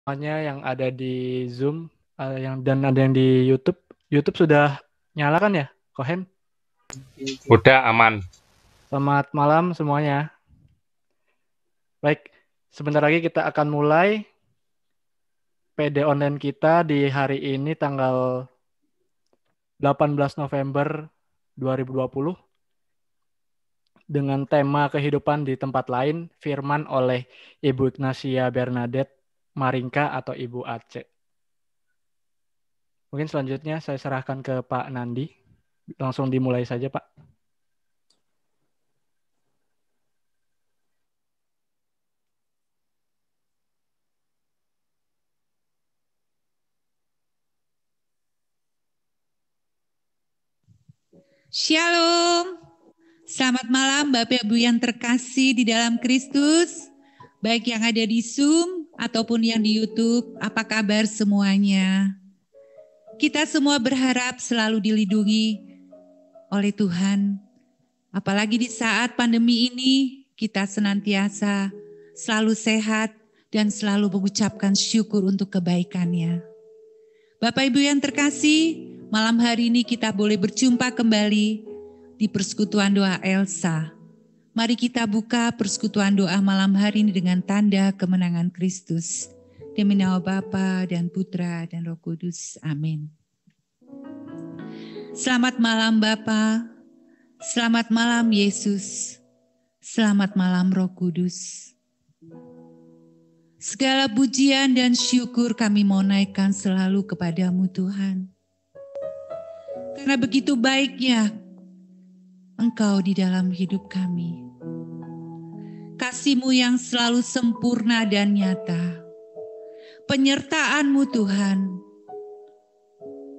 semuanya yang ada di Zoom, dan ada yang di YouTube. YouTube sudah nyala kan ya, Kohen? Udah aman. Selamat malam semuanya. Baik, sebentar lagi kita akan mulai PD online kita di hari ini tanggal 18 November 2020 dengan tema kehidupan di tempat lain, firman oleh Ibu Ignacia Bernadette Maringka atau Ibu Aceh. Mungkin selanjutnya saya serahkan ke Pak Nandi. Langsung dimulai saja, Pak. Shalom, selamat malam Bapak Ibu yang terkasih di dalam Kristus, baik yang ada di Zoom ataupun yang di YouTube. Apa kabar semuanya? Kita semua berharap selalu dilindungi oleh Tuhan, apalagi di saat pandemi ini kita senantiasa selalu sehat dan selalu mengucapkan syukur untuk kebaikannya. Bapak Ibu yang terkasih, malam hari ini kita boleh berjumpa kembali di persekutuan doa Elsa. Mari kita buka persekutuan doa malam hari ini dengan tanda kemenangan Kristus. Demi nama Bapa dan Putra dan Roh Kudus. Amin. Selamat malam Bapa, selamat malam Yesus, selamat malam Roh Kudus. Segala pujian dan syukur kami mau naikkan selalu kepadamu Tuhan. Karena begitu baiknya Engkau di dalam hidup kami. Kasih-Mu yang selalu sempurna dan nyata. Penyertaan-Mu Tuhan.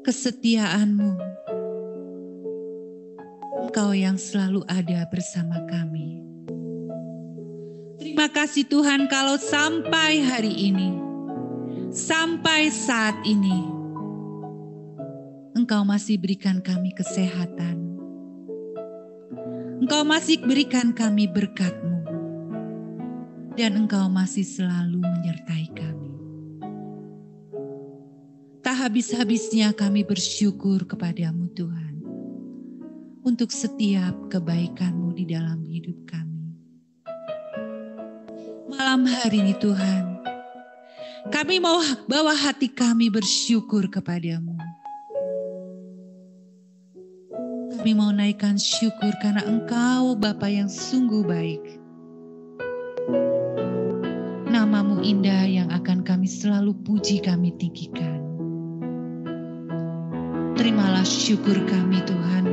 Kesetiaan-Mu. Engkau yang selalu ada bersama kami. Terima kasih Tuhan kalau sampai hari ini, sampai saat ini, Engkau masih berikan kami kesehatan. Engkau masih berikan kami berkat-Mu. Dan Engkau masih selalu menyertai kami. Tak habis-habisnya kami bersyukur kepadamu Tuhan. Untuk setiap kebaikan-Mu di dalam hidup kami. Malam hari ini Tuhan, kami mau bawa hati kami bersyukur kepadamu. Kami mau naikkan syukur karena Engkau Bapa yang sungguh baik. Nama-Mu indah yang akan kami selalu puji, kami tinggikan. Terimalah syukur kami Tuhan.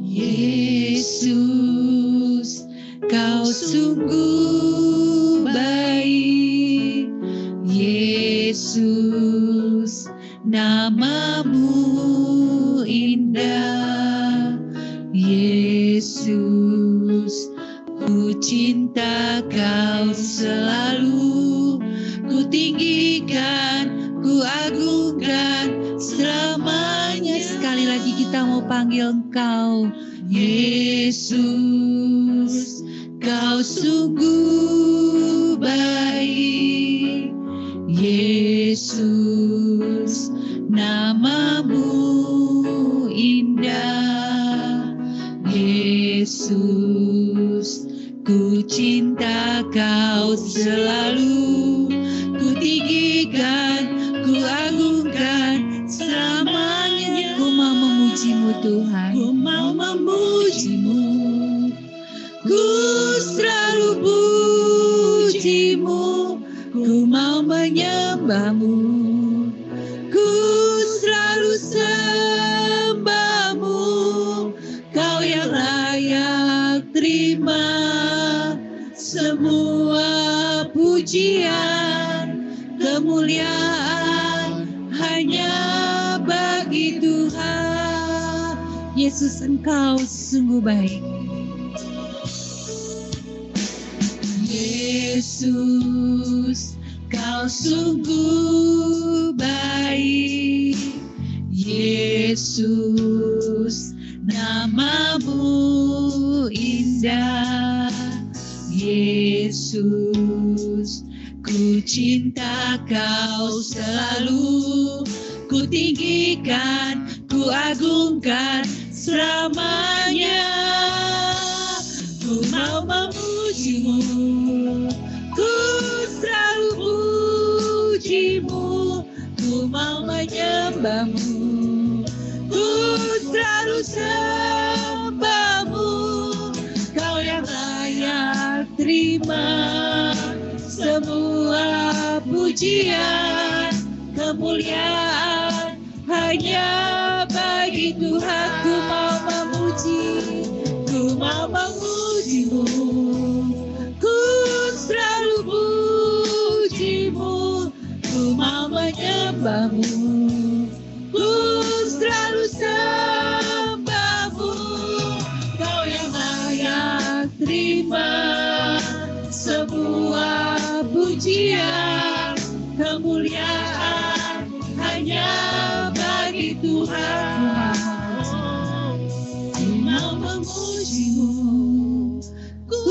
Yesus, Kau sungguh baik. Yesus, nama-Mu indah. Yesus, ku cinta Kau selalu. Ku tinggikan, ku agungkan selamanya. Sekali lagi kita mau panggil Engkau. Yesus, Kau sungguh baik. Yesus, nama-Mu indah. Yesus, ku cinta Kau selalu. Ku tinggikan, ku agungkan selamanya. Ku mau memuji-Mu Tuhan. Ku mau memuji-Mu. Ku selalu puji-Mu, ku mau menyembah-Mu, ku selalu sembah-Mu, Kau yang layak terima semua pujian, kemuliaan hanya bagi Tuhan. Yesus, Engkau sungguh baik. Yesus, Kau sungguh baik. Yesus, nama-Mu indah. Yesus, ku Ku cinta Kau selalu, ku tinggikan, ku agungkan selamanya. Ku mau memuji-Mu, ku selalu puji-Mu, ku mau menyembah-Mu, ku selalu sembah-Mu. Kau yang layak terima semua pujian, kemuliaan hanya bagi Tuhan. Ku mau memuji, ku mau memuji-Mu, ku selalu puji-Mu, ku mau menyembah-Mu, ku selalu sembah-Mu. Kau yang layak terima semua pujian, kemuliaan hanya bagi Tuhan. Ku mau memuji-Mu, ku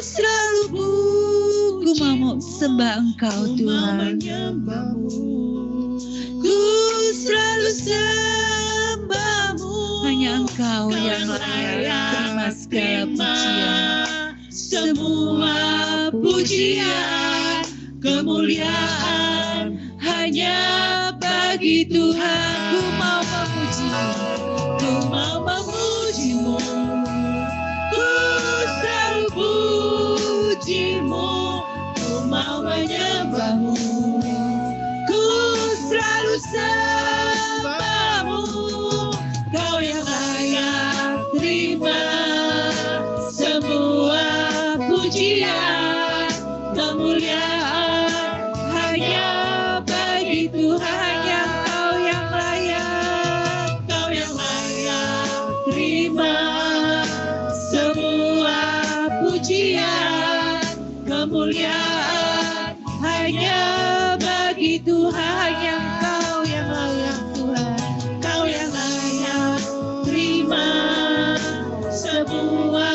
selalu ku mau sembah Engkau Tuhan. Ku selalu sembah-Mu, hanya Engkau yang layak terima segala pujian. Semua pujian, kemuliaan hanya bagi Tuhan. Ku mau memuji-Mu, ku mau memuji-Mu, ku selalu puji-Mu, ku mau menyembah-Mu, ku selalu sembah-Mu. Kau yang layak terima semua pujian, kemuliaan hanya bagi Tuhan. Hanya Kau yang layak, Kau yang layak terima semua pujian, kemuliaan hanya bagi Tuhan. Hanya Kau yang layak Tuhan, Kau yang layak terima semua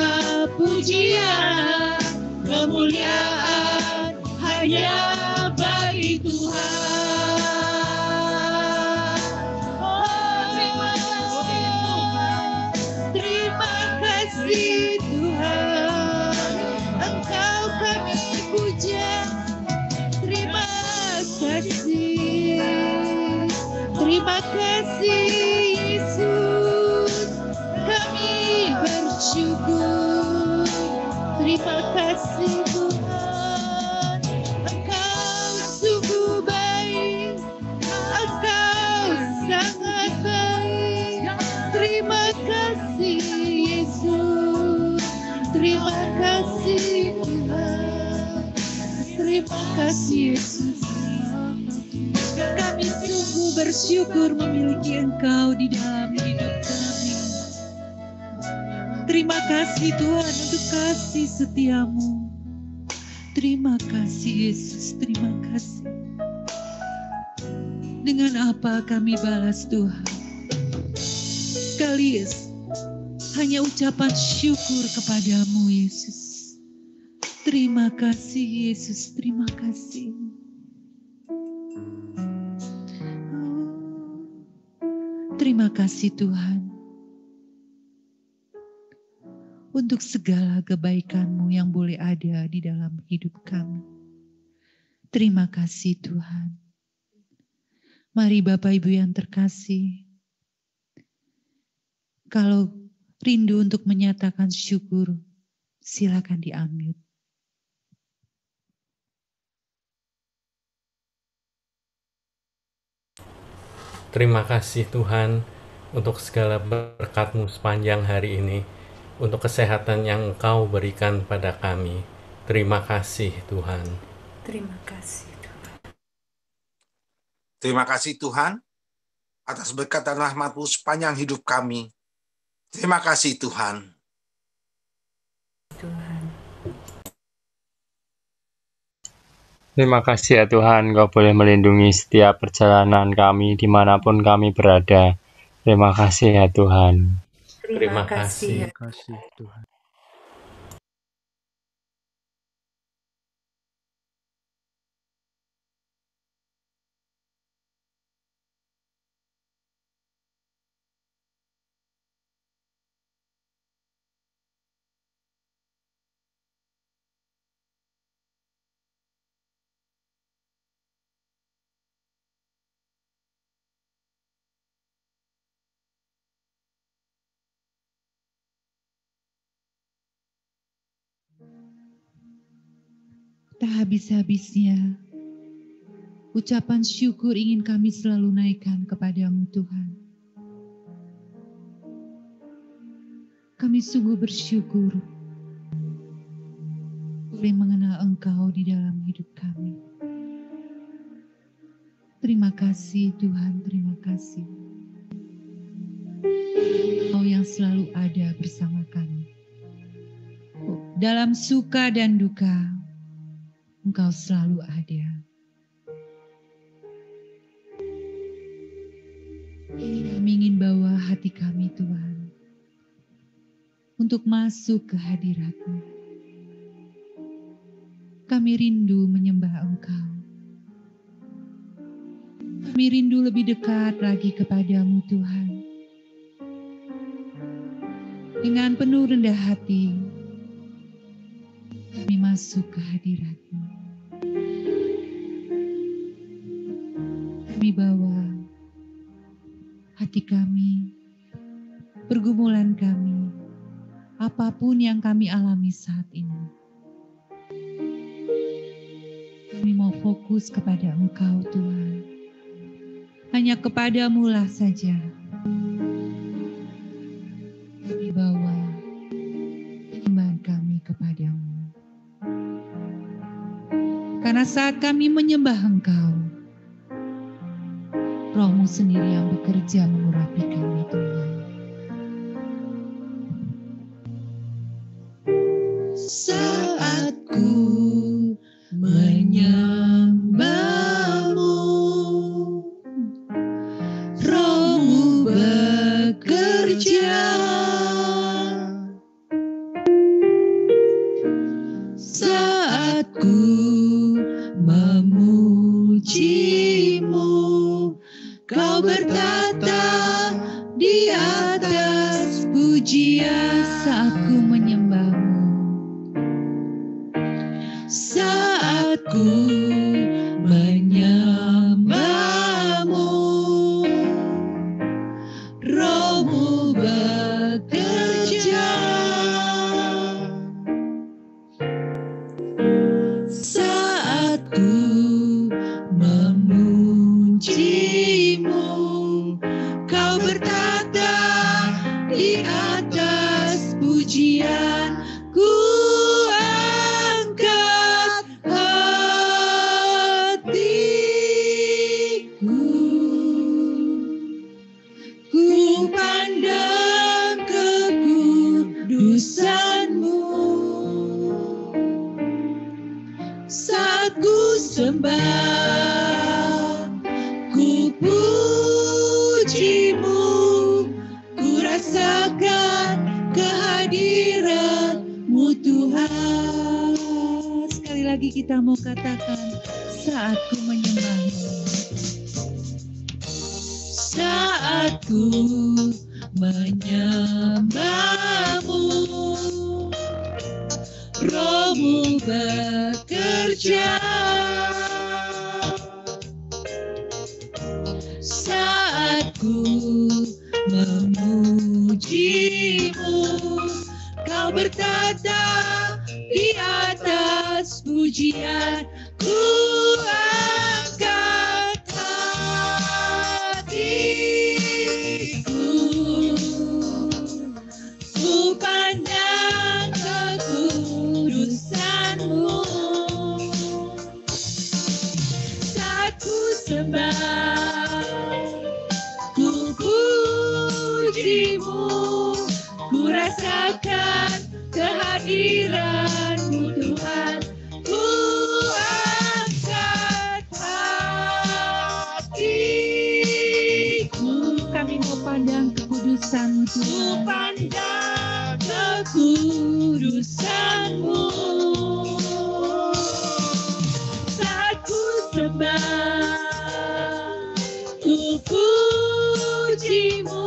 pujian, kemuliaan hanya bagi Tuhan. Oh, terima kasih Tuhan, Engkau kami puja. Terima kasih, terima kasih Yesus, kami bersyukur. Terima kasih Tuhan, Engkau sungguh baik, Engkau sangat baik. Terima kasih Yesus, terima kasih Tuhan, terima kasih Yesus. Kami sungguh bersyukur memiliki Engkau di dalam hidup kami. Terima kasih Tuhan untuk kasih setia-Mu. Terima kasih Yesus, terima kasih. Dengan apa kami balas Tuhan? Sekaligus hanya ucapan syukur kepadamu Yesus. Terima kasih Yesus, terima kasih. Terima kasih Tuhan untuk segala kebaikan-Mu yang boleh ada di dalam hidup kami. Terima kasih Tuhan. Mari Bapak Ibu yang terkasih, kalau rindu untuk menyatakan syukur, silakan di-unmute. Terima kasih Tuhan untuk segala berkat-Mu sepanjang hari ini, untuk kesehatan yang Engkau berikan pada kami. Terima kasih Tuhan. Terima kasih Tuhan. Terima kasih Tuhan atas berkat dan rahmat-Mu sepanjang hidup kami. Terima kasih Tuhan. Tuhan. Terima kasih ya Tuhan, Kau boleh melindungi setiap perjalanan kami dimanapun kami berada. Terima kasih ya Tuhan. Terima kasih. Terima kasih Tuhan. Tak habis-habisnya, ucapan syukur ingin kami selalu naikkan kepadamu Tuhan. Kami sungguh bersyukur boleh mengenal Engkau di dalam hidup kami. Terima kasih Tuhan, terima kasih. Engkau yang selalu ada bersama kami. Dalam suka dan duka, Engkau selalu ada. Kami ingin bawa hati kami Tuhan, untuk masuk ke hadirat-Mu. Kami rindu menyembah Engkau. Kami rindu lebih dekat lagi kepadamu Tuhan. Dengan penuh rendah hati, kami masuk ke hadirat-Mu. Kami bawa hati kami, pergumulan kami, apapun yang kami alami saat ini. Kami mau fokus kepada Engkau Tuhan. Hanya kepadamu lah saja. Kami bawa penyembahan kami kepadamu. Karena saat kami menyembah Engkau, Roh-Mu sendiri yang bekerja mengurapi kami Tuhan. Saat ku menyembah-Mu, Roh-Mu bekerja. Saat ku memuji-Mu, Kau bertata di atas pujian. Saat ku menyembah-Mu, saat ku menyembah-Mu, Roh-Mu bekerja. Saat ku memuji-Mu, Kau bertata di atas pujian. Ku angkat hatiku, ku pandang kekudusan-Mu. Saat ku sembah, ku puji-Mu, ku rasakan kehadiran-Mu Tuhan. Sekali lagi kita mau katakan, saat ku menyembah-Mu, saat ku menyembah-Mu, Roh-Mu bekerja. Saat ku memuji-Mu, Kau bertata di atas pujian. Ku angkat hatiku, ku pandang kekudusan-Mu. Saat ku sembah, ku puji-Mu, ku rasakan kehadiran-Mu Tuhan. Ku angkat hatiku, kami mau pandang kekudusan-Mu Tuhan. Ku pandang kekudusan-Mu. Saat ku sembah, ku puji-Mu,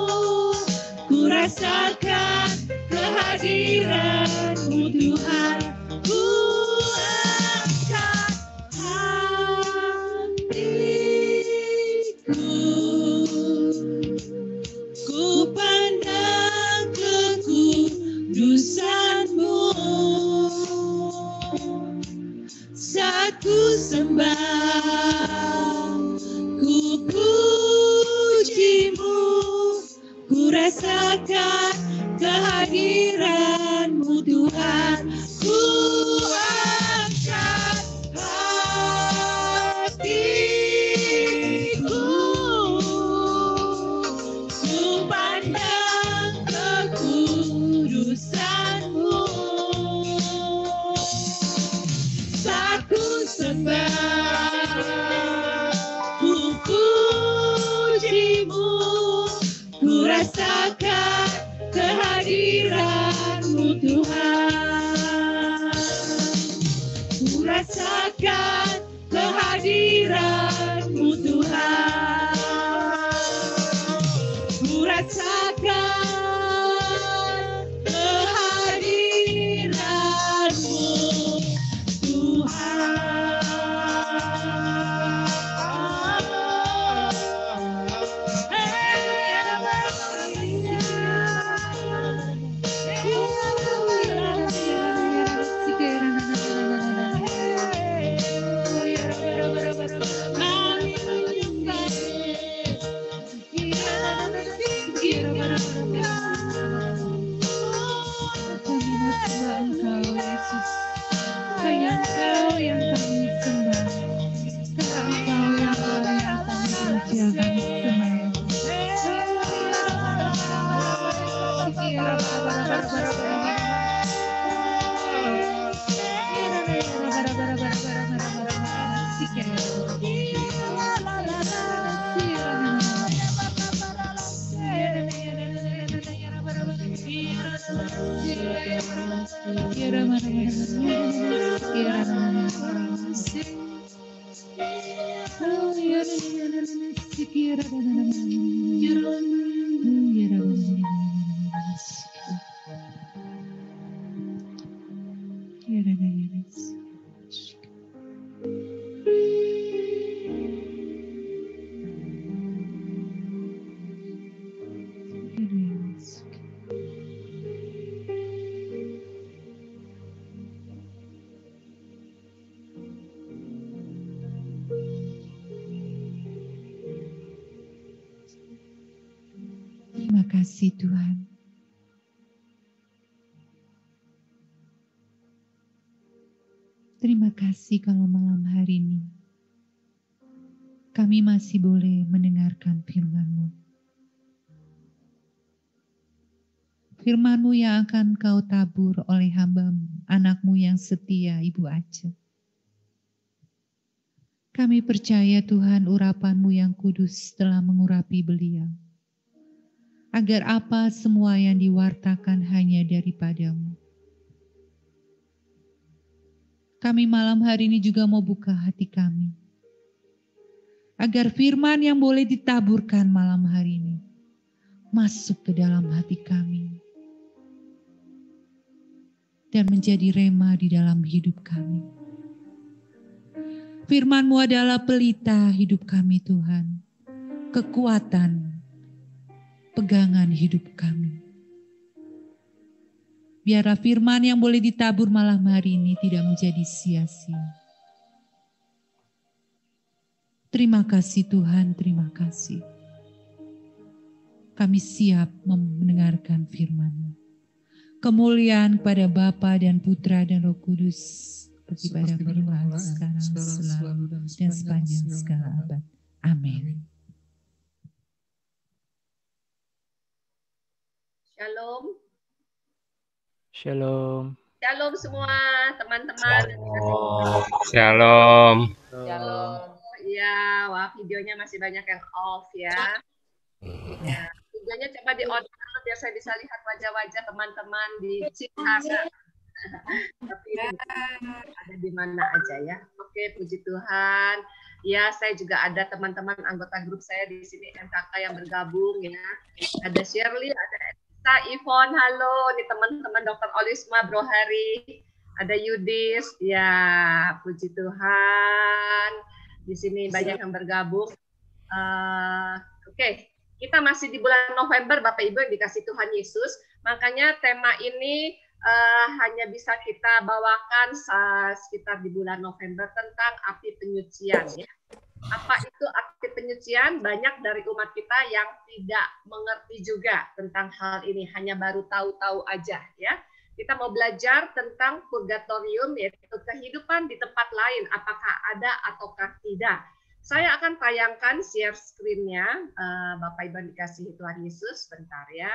ku rasakan kehadiran-Mu Tuhan. Ku angkat hatiku, ku pandang kekudusan-Mu. Saat rasakan kehadiran-Mu Tuhan. Ku rasakan kehadiran-Mu Tuhan. Ku rasakan kehadiran-Mu Tuhan. Terima kasih Tuhan. Terima kasih kalau malam hari ini kami masih boleh mendengarkan firman-Mu. Firman-Mu yang akan Kau tabur oleh hamba-Mu, anak-Mu yang setia, Ibu Ace. Kami percaya Tuhan urapan-Mu yang kudus telah mengurapi beliau. Agar apa semua yang diwartakan hanya daripada-Mu. Kami malam hari ini juga mau buka hati kami. Agar firman yang boleh ditaburkan malam hari ini masuk ke dalam hati kami. Dan menjadi rema di dalam hidup kami. Firman-Mu adalah pelita hidup kami Tuhan. Kekuatan, pegangan hidup kami. Biarlah firman yang boleh ditabur malam hari ini tidak menjadi sia-sia. Terima kasih Tuhan, terima kasih. Kami siap mendengarkan firman-Mu. Kemuliaan kepada Bapa dan Putra dan Roh Kudus seperti pada permulaan sekarang, selalu, dan sepanjang segala abad. Amin. Shalom. Shalom. Shalom semua teman-teman. Shalom. Shalom. Ya, wah videonya masih banyak yang off ya. Ya, videonya coba di on biar saya bisa lihat wajah-wajah teman-teman di Chicago. Tapi ada di mana aja ya. Oke, puji Tuhan. Ya, saya juga ada teman-teman anggota grup saya di sini MKK yang bergabung ya. Ada Shirley, ada Elisa, Ivon, halo. Ini teman-teman Dr. Olisma, Bro Hari. Ada Yudis. Ya, puji Tuhan. Di sini banyak yang bergabung. Oke. Kita masih di bulan November, Bapak Ibu yang dikasih Tuhan Yesus. Makanya tema ini hanya bisa kita bawakan sekitar di bulan November tentang api penyucian. Ya. Apa itu api penyucian? Banyak dari umat kita yang tidak mengerti juga tentang hal ini, hanya baru tahu-tahu aja. Ya. Kita mau belajar tentang purgatorium, yaitu kehidupan di tempat lain, apakah ada ataukah tidak. Saya akan tayangkan share screen-nya, Bapak Ibu dikasihi Tuhan Yesus, bentar ya.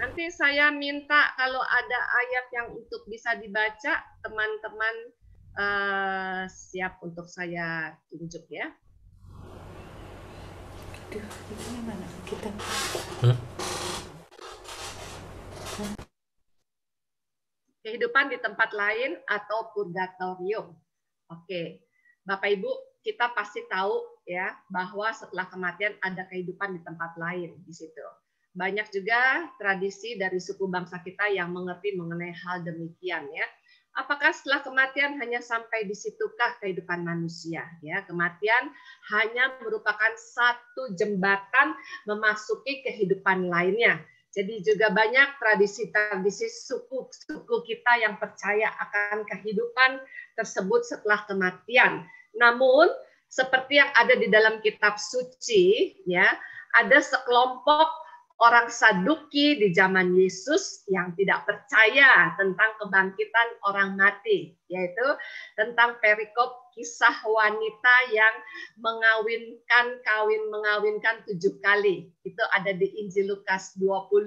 Nanti saya minta kalau ada ayat yang untuk bisa dibaca, teman-teman siap untuk saya tunjuk ya. Aduh, ini mana kita? Kehidupan di tempat lain atau purgatorium. Oke, Bapak Ibu, kita pasti tahu ya bahwa setelah kematian ada kehidupan di tempat lain di situ. Banyak juga tradisi dari suku bangsa kita yang mengerti mengenai hal demikian ya. Apakah setelah kematian hanya sampai di situkah kehidupan manusia? Ya, kematian hanya merupakan satu jembatan memasuki kehidupan lainnya. Jadi juga banyak tradisi-tradisi suku kita yang percaya akan kehidupan tersebut setelah kematian. Namun seperti yang ada di dalam kitab suci, ya, ada sekelompok orang Saduki di zaman Yesus yang tidak percaya tentang kebangkitan orang mati, yaitu tentang perikop kisah wanita yang mengawinkan 7 kali. Itu ada di Injil Lukas 20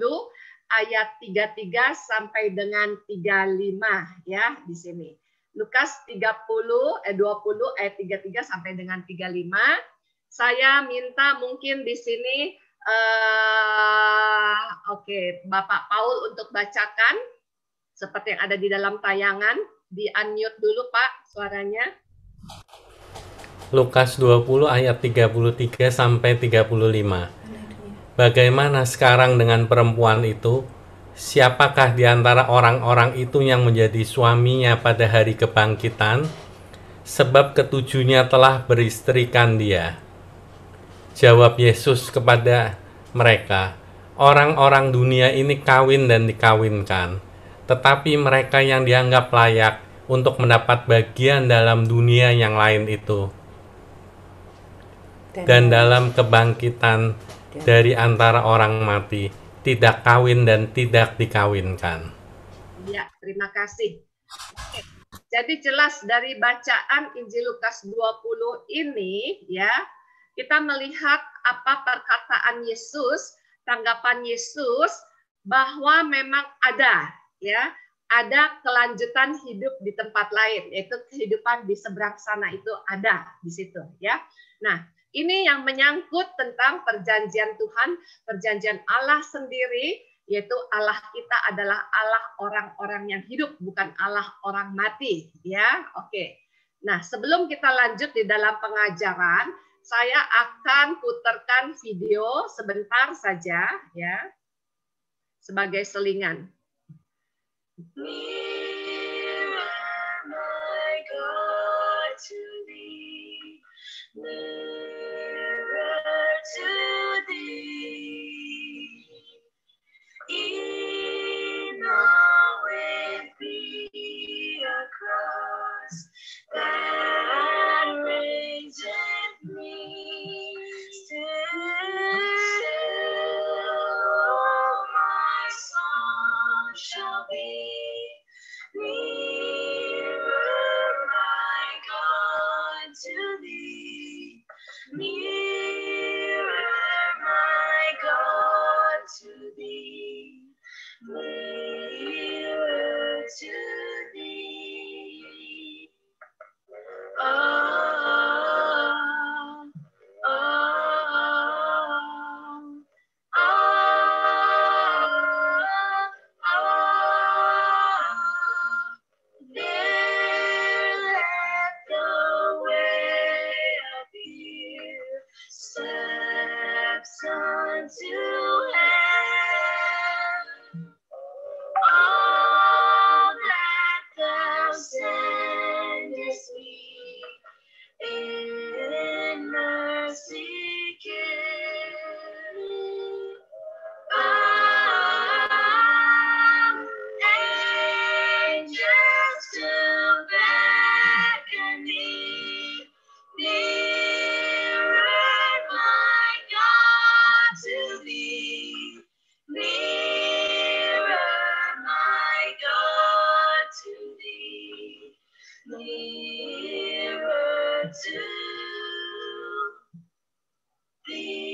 ayat 33 sampai dengan 35 ya di sini. Lukas 20 ayat 33 sampai dengan 35. Saya minta mungkin di sini oke, Bapak Paul untuk bacakan seperti yang ada di dalam tayangan. Di unmute dulu Pak suaranya. Lukas 20 ayat 33 sampai 35. Bagaimana sekarang dengan perempuan itu? Siapakah di antara orang-orang itu yang menjadi suaminya pada hari kebangkitan? Sebab ketujuhnya telah beristrikan dia. Jawab Yesus kepada mereka, orang-orang dunia ini kawin dan dikawinkan, tetapi mereka yang dianggap layak untuk mendapat bagian dalam dunia yang lain itu, dan dalam kebangkitan dari antara orang mati, tidak kawin dan tidak dikawinkan. Ya, terima kasih. Oke. Jadi jelas dari bacaan Injil Lukas 20 ini ya, kita melihat apa perkataan Yesus, tanggapan Yesus bahwa memang ada ya, ada kelanjutan hidup di tempat lain, yaitu kehidupan di seberang sana itu ada di situ ya. Nah, ini yang menyangkut tentang perjanjian Tuhan, perjanjian Allah sendiri, yaitu Allah kita adalah Allah orang-orang yang hidup, bukan Allah orang mati ya. Oke. Nah, sebelum kita lanjut di dalam pengajaran, saya akan putarkan video sebentar saja ya sebagai selingan. Nearer, my God, to thee, nearer to thee, in all with thee across that rageth me, still my song shall be nearer, my God, to thee, nearer, my God, to thee, nearer to thee. Steps unto heaven, all that thou sendest me in mercy give. Angels to beckon me, nearer, my God, to thee, nearer, my God, to thee, nearer to thee.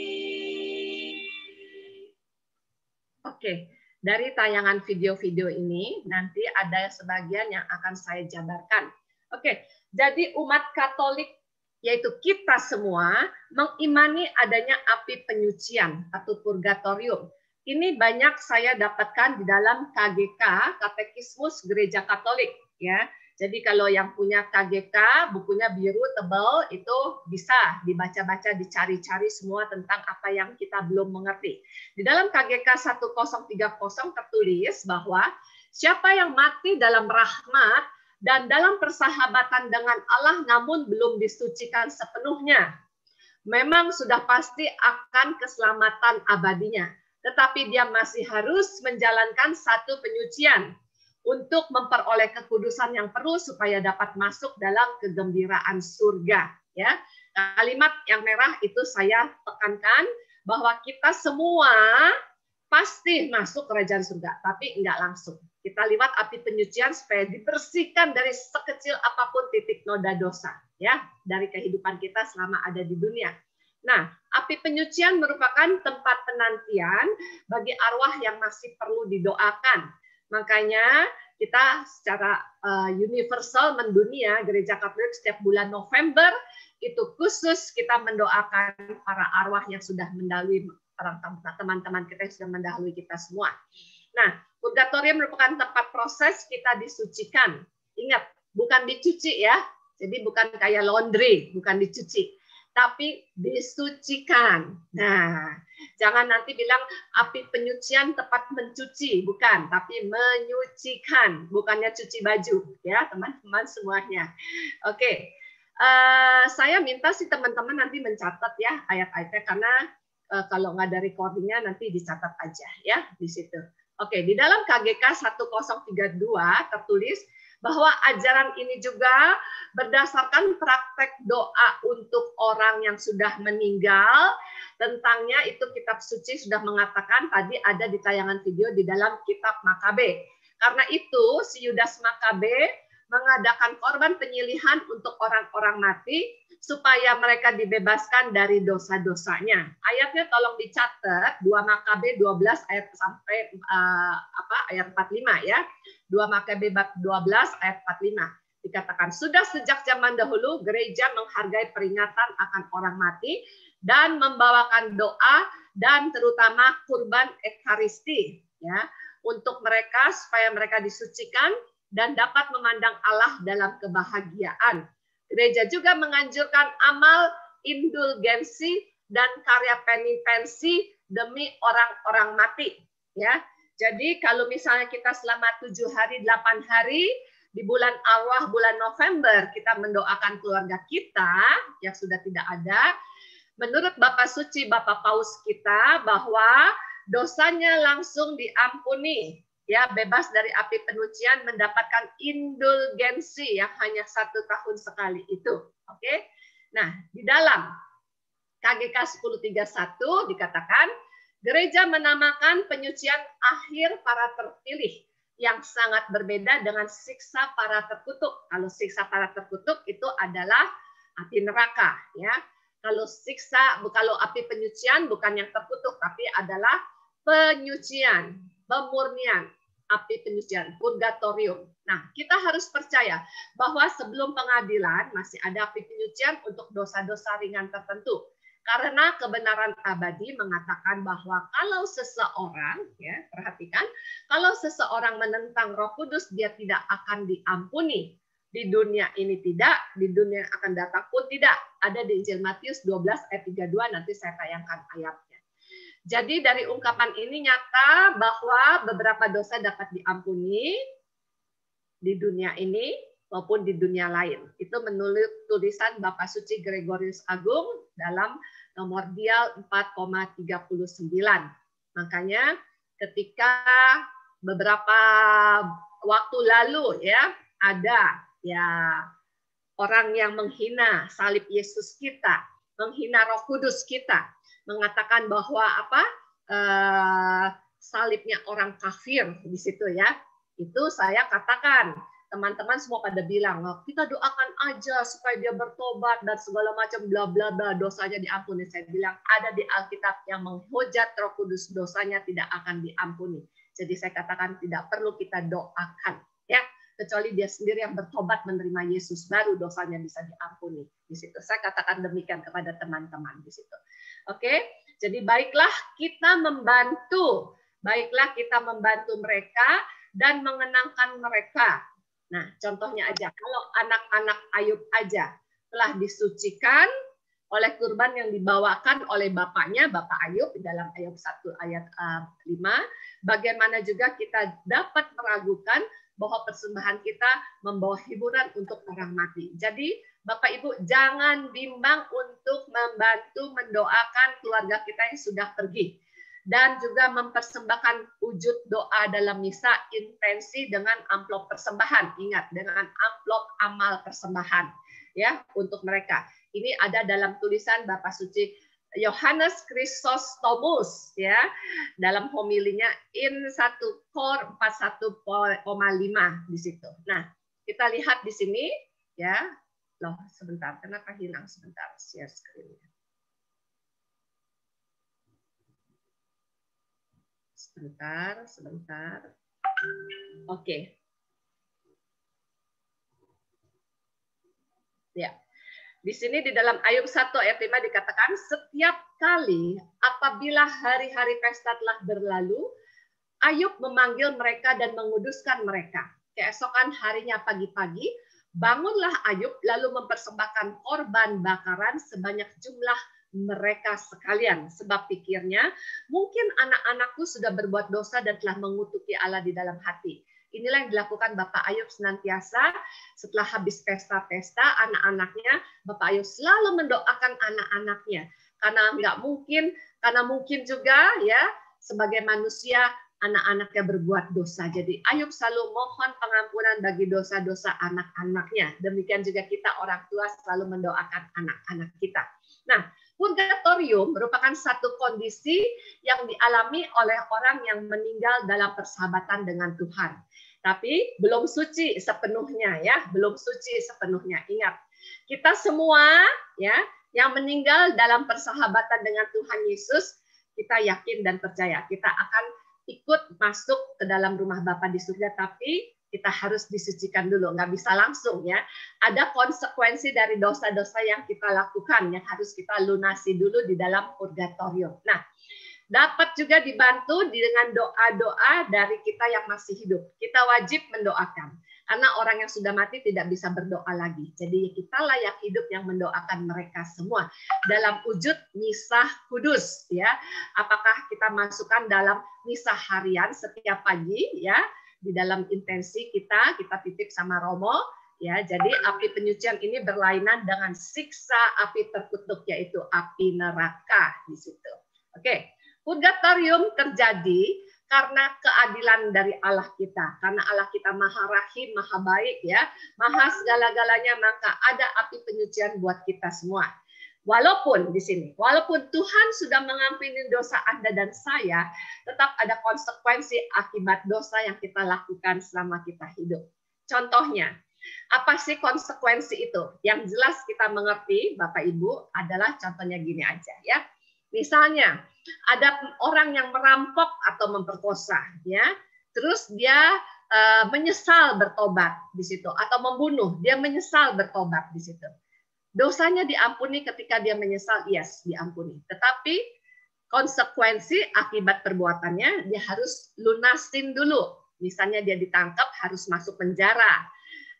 Oke, dari tayangan video-video ini nanti ada sebagian yang akan saya jabarkan. Oke, jadi umat Katolik yaitu kita semua mengimani adanya api penyucian atau purgatorium. Ini banyak saya dapatkan di dalam KGK, Katekismus Gereja Katolik, ya. Jadi kalau yang punya KGK, bukunya biru tebal, itu bisa dibaca-baca, dicari-cari semua tentang apa yang kita belum mengerti. Di dalam KGK 1030 tertulis bahwa siapa yang mati dalam rahmat dan dalam persahabatan dengan Allah namun belum disucikan sepenuhnya, memang sudah pasti akan keselamatan abadinya. Tetapi dia masih harus menjalankan satu penyucian untuk memperoleh kekudusan yang perlu supaya dapat masuk dalam kegembiraan surga. Ya, kalimat yang merah itu saya tekankan bahwa kita semua pasti masuk kerajaan surga, tapi enggak langsung. Kita lewat api penyucian supaya dibersihkan dari sekecil apapun titik noda dosa, ya, dari kehidupan kita selama ada di dunia. Nah, api penyucian merupakan tempat penantian bagi arwah yang masih perlu didoakan. Makanya kita secara universal mendunia, Gereja Katolik setiap bulan November itu khusus kita mendoakan para arwah yang sudah mendahului, teman-teman kita yang sudah mendahului kita semua. Nah, purgatorium merupakan tempat proses kita disucikan. Ingat, bukan dicuci ya. Jadi bukan kayak laundry, bukan dicuci, tapi disucikan. Nah, jangan nanti bilang api penyucian tempat mencuci, bukan, tapi menyucikan, bukannya cuci baju, ya teman-teman semuanya. Oke, saya minta sih teman-teman nanti mencatat ya ayat-ayatnya, karena kalau nggak ada recordingnya nanti dicatat aja ya di situ. Oke, di dalam KGK 1032 tertulis bahwa ajaran ini juga berdasarkan praktek doa untuk orang yang sudah meninggal. Tentangnya itu kitab suci sudah mengatakan, tadi ada di tayangan video di dalam kitab Makabe. Karena itu si Yudas Makabe mengadakan korban penyilihan untuk orang-orang mati supaya mereka dibebaskan dari dosa-dosanya. Ayatnya tolong dicatat, 2 Makabe 12 ayat sampai ayat 45 ya. 2 Makabe 12 ayat 45. Dikatakan, sudah sejak zaman dahulu gereja menghargai peringatan akan orang mati dan membawakan doa dan terutama kurban ekaristi ya untuk mereka supaya mereka disucikan dan dapat memandang Allah dalam kebahagiaan. Gereja juga menganjurkan amal indulgensi dan karya penitensi demi orang-orang mati ya. Jadi kalau misalnya kita selama 7 hari, 8 hari di bulan arwah, bulan November, kita mendoakan keluarga kita yang sudah tidak ada, menurut Bapak Suci, Bapak Paus kita, bahwa dosanya langsung diampuni, ya, bebas dari api penyucian, mendapatkan indulgensi yang hanya 1 tahun sekali itu. Oke? Nah, di dalam KGK 1031 dikatakan, gereja menamakan penyucian akhir para terpilih yang sangat berbeda dengan siksa para terkutuk. Kalau siksa para terkutuk itu adalah api neraka, ya. Kalau api penyucian bukan yang terkutuk, tapi adalah penyucian, pemurnian, api penyucian, purgatorium. Nah, kita harus percaya bahwa sebelum pengadilan masih ada api penyucian untuk dosa-dosa ringan tertentu. Karena kebenaran abadi mengatakan bahwa kalau seseorang, ya perhatikan, kalau seseorang menentang Roh Kudus, dia tidak akan diampuni. Di dunia ini tidak, di dunia yang akan datang pun tidak. Ada di Injil Matius 12 ayat 32, nanti saya tayangkan ayatnya. Jadi dari ungkapan ini nyata bahwa beberapa dosa dapat diampuni di dunia ini maupun di dunia lain. Itu menurut tulisan Bapak Suci Gregorius Agung dalam nomor dial 4,39. Makanya ketika beberapa waktu lalu ya ada ya orang yang menghina salib Yesus kita, menghina Roh Kudus kita, mengatakan bahwa salibnya orang kafir di situ ya. Itu saya katakan, teman-teman semua pada bilang, kita doakan aja supaya dia bertobat dan segala macam bla bla bla, dosanya diampuni. Saya bilang ada di Alkitab yang menghujat Roh Kudus, dosanya tidak akan diampuni. Jadi saya katakan tidak perlu kita doakan, ya. kecuali dia sendiri yang bertobat menerima Yesus, baru dosanya bisa diampuni. Di situ saya katakan demikian kepada teman-teman di situ. Oke, jadi baiklah kita membantu mereka dan mengenangkan mereka. Nah, contohnya aja, kalau anak-anak Ayub aja telah disucikan oleh kurban yang dibawakan oleh bapaknya, Bapak Ayub, di dalam Ayub 1 ayat 5, bagaimana juga kita dapat meragukan bahwa persembahan kita membawa hiburan untuk orang mati. Jadi, Bapak Ibu, jangan bimbang untuk membantu mendoakan keluarga kita yang sudah pergi. Dan juga mempersembahkan wujud doa dalam misa intensi dengan amplop persembahan. Ingat, dengan amplop amal persembahan ya untuk mereka. Ini ada dalam tulisan Bapak Suci Yohanes Chrysostomus ya, dalam homilinya in 1 Kor 41,5 di situ. Nah, kita lihat di sini ya. Loh, sebentar, kenapa hilang sebentar share screen-nya? Sebentar. Oke. Ya. Di sini di dalam Ayub 1 ayat 5 dikatakan, setiap kali apabila hari-hari pesta telah berlalu, Ayub memanggil mereka dan menguduskan mereka. Keesokan harinya pagi-pagi, bangunlah Ayub lalu mempersembahkan korban bakaran sebanyak jumlah mereka sekalian, sebab pikirnya mungkin anak-anakku sudah berbuat dosa dan telah mengutuki Allah di dalam hati. Inilah yang dilakukan Bapak Ayub senantiasa setelah habis pesta-pesta, anak-anaknya, Bapak Ayub selalu mendoakan anak-anaknya. Karena mungkin juga ya sebagai manusia anak-anaknya berbuat dosa. Jadi Ayub selalu mohon pengampunan bagi dosa-dosa anak-anaknya. Demikian juga kita orang tua selalu mendoakan anak-anak kita. Nah, purgatorium merupakan satu kondisi yang dialami oleh orang yang meninggal dalam persahabatan dengan Tuhan. Tapi belum suci sepenuhnya ya, belum suci sepenuhnya. Ingat, kita semua ya yang meninggal dalam persahabatan dengan Tuhan Yesus, kita yakin dan percaya kita akan ikut masuk ke dalam rumah Bapa di surga, tapi kita harus disucikan dulu, nggak bisa langsung ya. Ada konsekuensi dari dosa-dosa yang kita lakukan yang harus kita lunasi dulu di dalam purgatorium. Nah, dapat juga dibantu dengan doa-doa dari kita yang masih hidup. Kita wajib mendoakan, karena orang yang sudah mati tidak bisa berdoa lagi. Jadi kita layak hidup yang mendoakan mereka semua dalam wujud misah kudus ya. Apakah kita masukkan dalam misah harian setiap pagi ya? Di dalam intensi kita titip sama Romo ya. Jadi api penyucian ini berlainan dengan siksa api terkutuk, yaitu api neraka di situ. Oke, purgatorium terjadi karena keadilan dari Allah kita. Karena Allah kita maha rahim, maha baik ya, maha segala-galanya, maka ada api penyucian buat kita semua. Walaupun di sini, walaupun Tuhan sudah mengampuni dosa Anda dan saya, tetap ada konsekuensi akibat dosa yang kita lakukan selama kita hidup. Contohnya, apa sih konsekuensi itu? Yang jelas kita mengerti, Bapak Ibu, adalah contohnya gini aja ya. Misalnya, ada orang yang merampok atau memperkosa, ya, terus dia menyesal bertobat di situ, atau membunuh, dia menyesal bertobat di situ. Dosanya diampuni ketika dia menyesal, yes, diampuni. Tetapi konsekuensi akibat perbuatannya dia harus lunasin dulu. Misalnya dia ditangkap harus masuk penjara,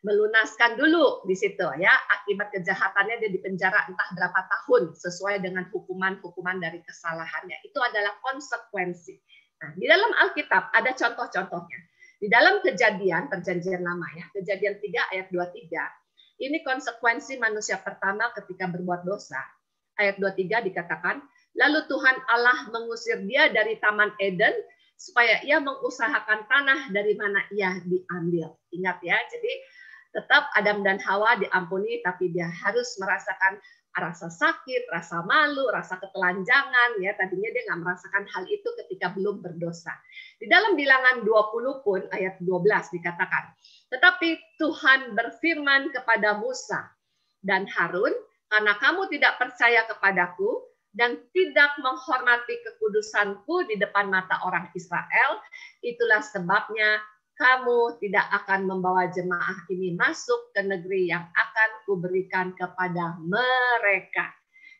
melunaskan dulu di situ ya. Akibat kejahatannya dia dipenjara entah berapa tahun sesuai dengan hukuman-hukuman dari kesalahannya. Itu adalah konsekuensi. Nah, di dalam Alkitab ada contoh-contohnya. Di dalam Kejadian, Perjanjian Lama ya, Kejadian 3 ayat 23. Ini konsekuensi manusia pertama ketika berbuat dosa. Ayat 23 dikatakan, lalu Tuhan Allah mengusir dia dari Taman Eden supaya ia mengusahakan tanah dari mana ia diambil. Ingat ya, jadi tetap Adam dan Hawa diampuni, tapi dia harus merasakan rasa sakit, rasa malu, rasa ketelanjangan. Ya, tadinya dia nggak merasakan hal itu ketika belum berdosa. Di dalam Bilangan 20 pun ayat 12 dikatakan, tetapi Tuhan berfirman kepada Musa dan Harun, karena kamu tidak percaya kepadaku dan tidak menghormati kekudusanku di depan mata orang Israel, itulah sebabnya kamu tidak akan membawa jemaah ini masuk ke negeri yang akan kuberikan kepada mereka.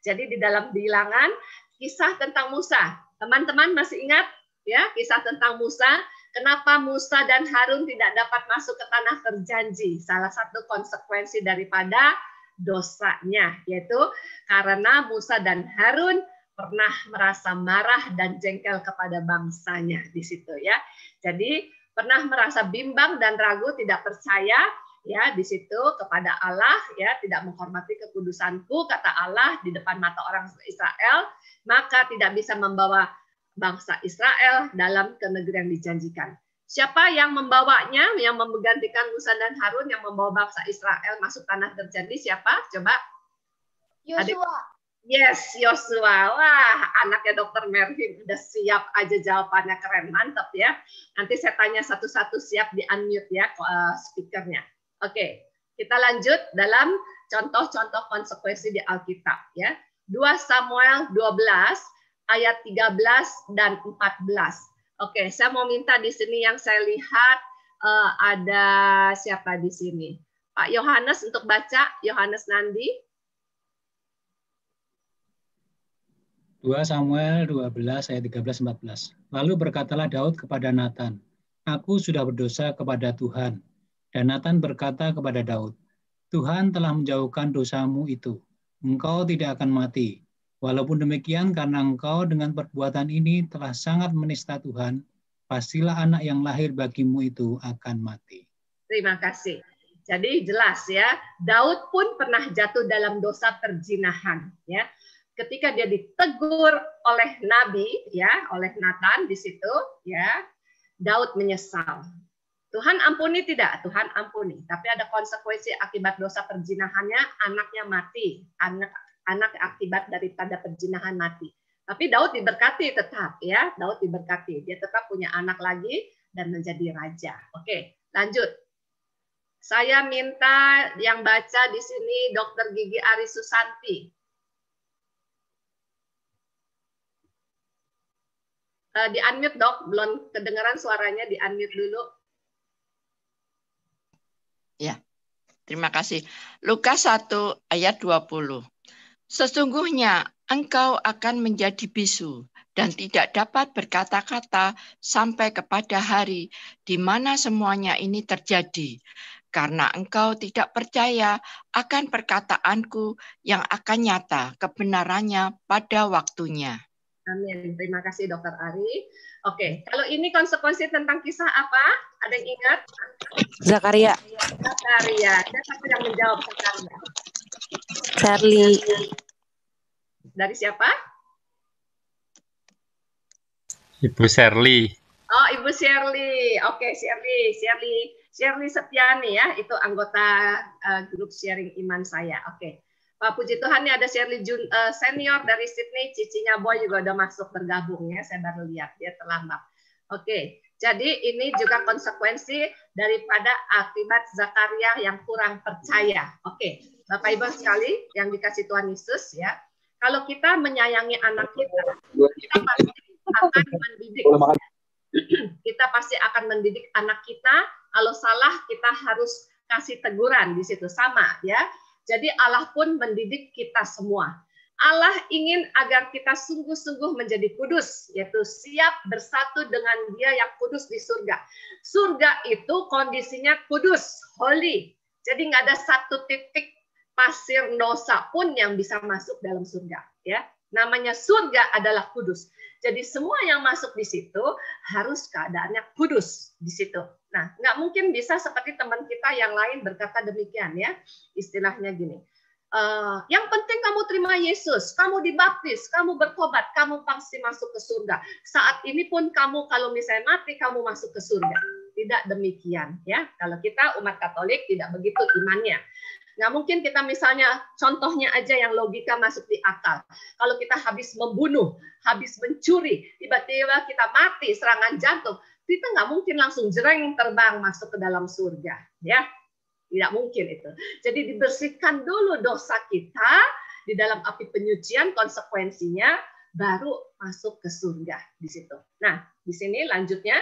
Jadi di dalam Bilangan, kisah tentang Musa. Teman-teman masih ingat ya kisah tentang Musa? Kenapa Musa dan Harun tidak dapat masuk ke tanah terjanji? Salah satu konsekuensi daripada dosanya, yaitu karena Musa dan Harun pernah merasa marah dan jengkel kepada bangsanya di situ ya. Jadi pernah merasa bimbang dan ragu, tidak percaya ya di situ kepada Allah ya, tidak menghormati kekudusanku kata Allah di depan mata orang Israel, maka tidak bisa membawa bangsa Israel dalam ke negeri yang dijanjikan. Siapa yang membawanya, yang menggantikan Musa dan Harun yang membawa bangsa Israel masuk tanah terjanji? Siapa? Coba. Yosua. Yes, Yosua. Wah, anaknya Dr. Mervin udah siap aja jawabannya, keren, mantap ya. Nanti saya tanya satu-satu, siap di unmute ya speakernya. Oke, kita lanjut dalam contoh-contoh konsekuensi di Alkitab ya. 2 Samuel 12 ayat 13 dan 14. Oke, saya mau minta di sini yang saya lihat ada siapa di sini? Pak Yohanes untuk baca, Yohanes Nandi. 2 Samuel 12 ayat 13-14. Lalu berkatalah Daud kepada Nathan, "Aku sudah berdosa kepada Tuhan." Dan Nathan berkata kepada Daud, "Tuhan telah menjauhkan dosamu itu. Engkau tidak akan mati. Walaupun demikian, karena engkau dengan perbuatan ini telah sangat menista Tuhan, pastilah anak yang lahir bagimu itu akan mati." Terima kasih. Jadi jelas ya, Daud pun pernah jatuh dalam dosa perzinahan ya. Ketika dia ditegur oleh nabi ya, oleh Nathan di situ ya, Daud menyesal. Tuhan ampuni tidak? Tuhan ampuni. Tapi ada konsekuensi akibat dosa perzinahannya, anaknya mati. Anak akibat daripada perzinahan mati. Tapi Daud diberkati tetap ya, Daud diberkati. Dia tetap punya anak lagi dan menjadi raja. Oke, lanjut. Saya minta yang baca di sini Dr. Gigi Ari Susanti. Di unmute dok, belum kedengaran suaranya, di unmute dulu. Ya, terima kasih. Lukas 1 ayat 20. Sesungguhnya engkau akan menjadi bisu dan tidak dapat berkata-kata sampai kepada hari di mana semuanya ini terjadi, karena engkau tidak percaya akan perkataanku yang akan nyata kebenarannya pada waktunya. Amin. Terima kasih Dokter Ari. Oke, kalau ini konsekuensi tentang kisah apa? Ada yang ingat? Zakaria. Zakaria. Siapa yang menjawab Zakaria? Charlie. Dari siapa? Ibu Shirley. Oh, Ibu Shirley. Oke, Shirley Setiani ya, itu anggota grup sharing iman saya. Oke. Pak puji Tuhan, ini ada Shirley senior dari Sydney, cicinya Boy juga udah masuk bergabung ya, saya baru lihat dia terlambat. Oke, jadi ini juga konsekuensi daripada akibat Zakaria yang kurang percaya. Oke, Bapak Ibu sekali yang dikasih Tuhan Yesus ya, kalau kita menyayangi anak kita pasti akan mendidik. Kita pasti akan mendidik anak kita. Kalau salah kita harus kasih teguran di situ sama ya. Jadi Allah pun mendidik kita semua. Allah ingin agar kita sungguh-sungguh menjadi kudus, yaitu siap bersatu dengan Dia yang kudus di surga. Surga itu kondisinya kudus, holy. Jadi nggak ada satu titik pasir dosa pun yang bisa masuk dalam surga. Ya, namanya surga adalah kudus. Jadi semua yang masuk di situ harus keadaannya kudus di situ. Nah, nggak mungkin bisa seperti teman kita yang lain berkata demikian ya. Istilahnya gini, yang penting kamu terima Yesus, kamu dibaptis, kamu bertobat, kamu pasti masuk ke surga. Saat ini pun kamu kalau misalnya mati, kamu masuk ke surga. Tidak demikian ya. Kalau kita umat Katolik tidak begitu imannya. Nggak mungkin kita misalnya contohnya aja yang logika masuk di akal. Kalau kita habis membunuh, habis mencuri, tiba-tiba kita mati serangan jantung, kita nggak mungkin langsung jereng terbang masuk ke dalam surga, ya tidak mungkin itu. Jadi dibersihkan dulu dosa kita di dalam api penyucian, konsekuensinya baru masuk ke surga di situ. Nah di sini lanjutnya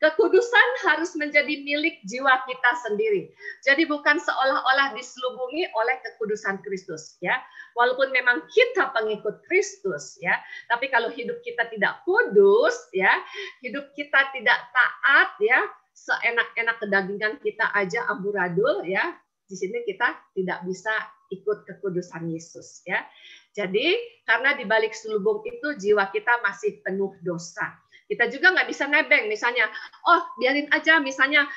Kekudusan harus menjadi milik jiwa kita sendiri. Jadi bukan seolah-olah diselubungi oleh kekudusan Kristus, ya. Walaupun memang kita pengikut Kristus, ya, tapi kalau hidup kita tidak kudus, ya, hidup kita tidak taat, ya, seenak-enak kedagingan kita aja amburadul, ya. Di sini kita tidak bisa ikut kekudusan Yesus, ya. Jadi karena di balik selubung itu jiwa kita masih penuh dosa. Kita juga nggak bisa nebeng, misalnya, oh biarin aja, misalnya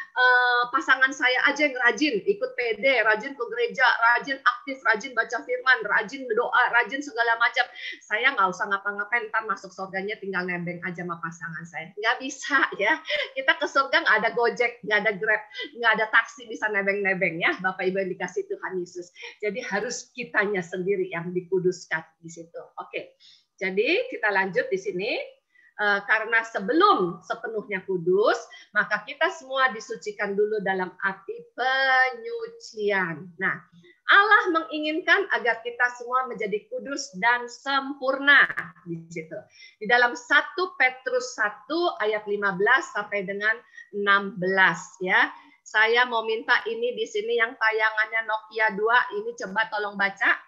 pasangan saya aja yang rajin ikut PD, rajin ke gereja, rajin aktif, rajin baca firman, rajin doa, rajin segala macam. Saya nggak usah ngapa-ngapain, ntar masuk surganya tinggal nebeng aja sama pasangan saya. Nggak bisa, ya. Kita ke surga nggak ada Gojek, nggak ada Grab, nggak ada taksi bisa nebeng-nebeng, ya. Bapak Ibu yang dikasih Tuhan Yesus. Jadi harus kitanya sendiri yang dikuduskan di situ. Oke. Jadi kita lanjut di sini. Karena sebelum sepenuhnya kudus, maka kita semua disucikan dulu dalam arti penyucian. Nah, Allah menginginkan agar kita semua menjadi kudus dan sempurna di situ. Di dalam 1 Petrus 1 ayat 15 sampai dengan 16, ya. Saya mau minta ini di sini yang tayangannya Nokia 2, ini coba tolong baca.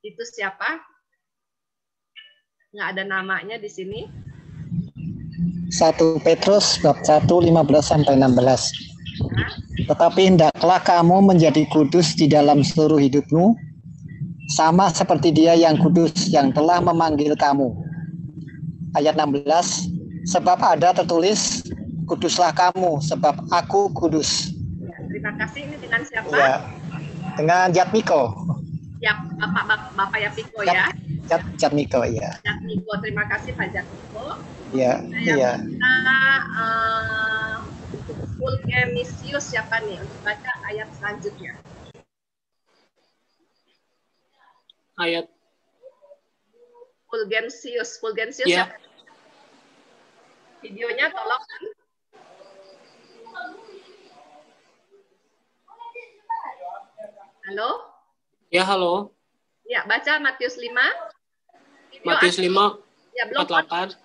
Itu siapa? Nggak ada namanya di sini. 1 Petrus bab 1 15-16. Tetapi hendaklah kamu menjadi kudus di dalam seluruh hidupmu, sama seperti Dia yang kudus yang telah memanggil kamu. Ayat 16, sebab ada tertulis, kuduslah kamu sebab aku kudus. Ya, terima kasih. Ini dengan siapa? Ya, dengan Jatmiko. Ya, Bapak Yapiko, ya. Jatmiko, ya. Jatmiko, terima kasih Pak Jatmiko. Ya, iya. Fulgenisius siapa nih untuk baca ayat selanjutnya? Ayat Fulgenisius ya. siapa? Videonya tolong. Halo? Ya, halo. Ya, baca Matius 5. Matius 5 ya, 48.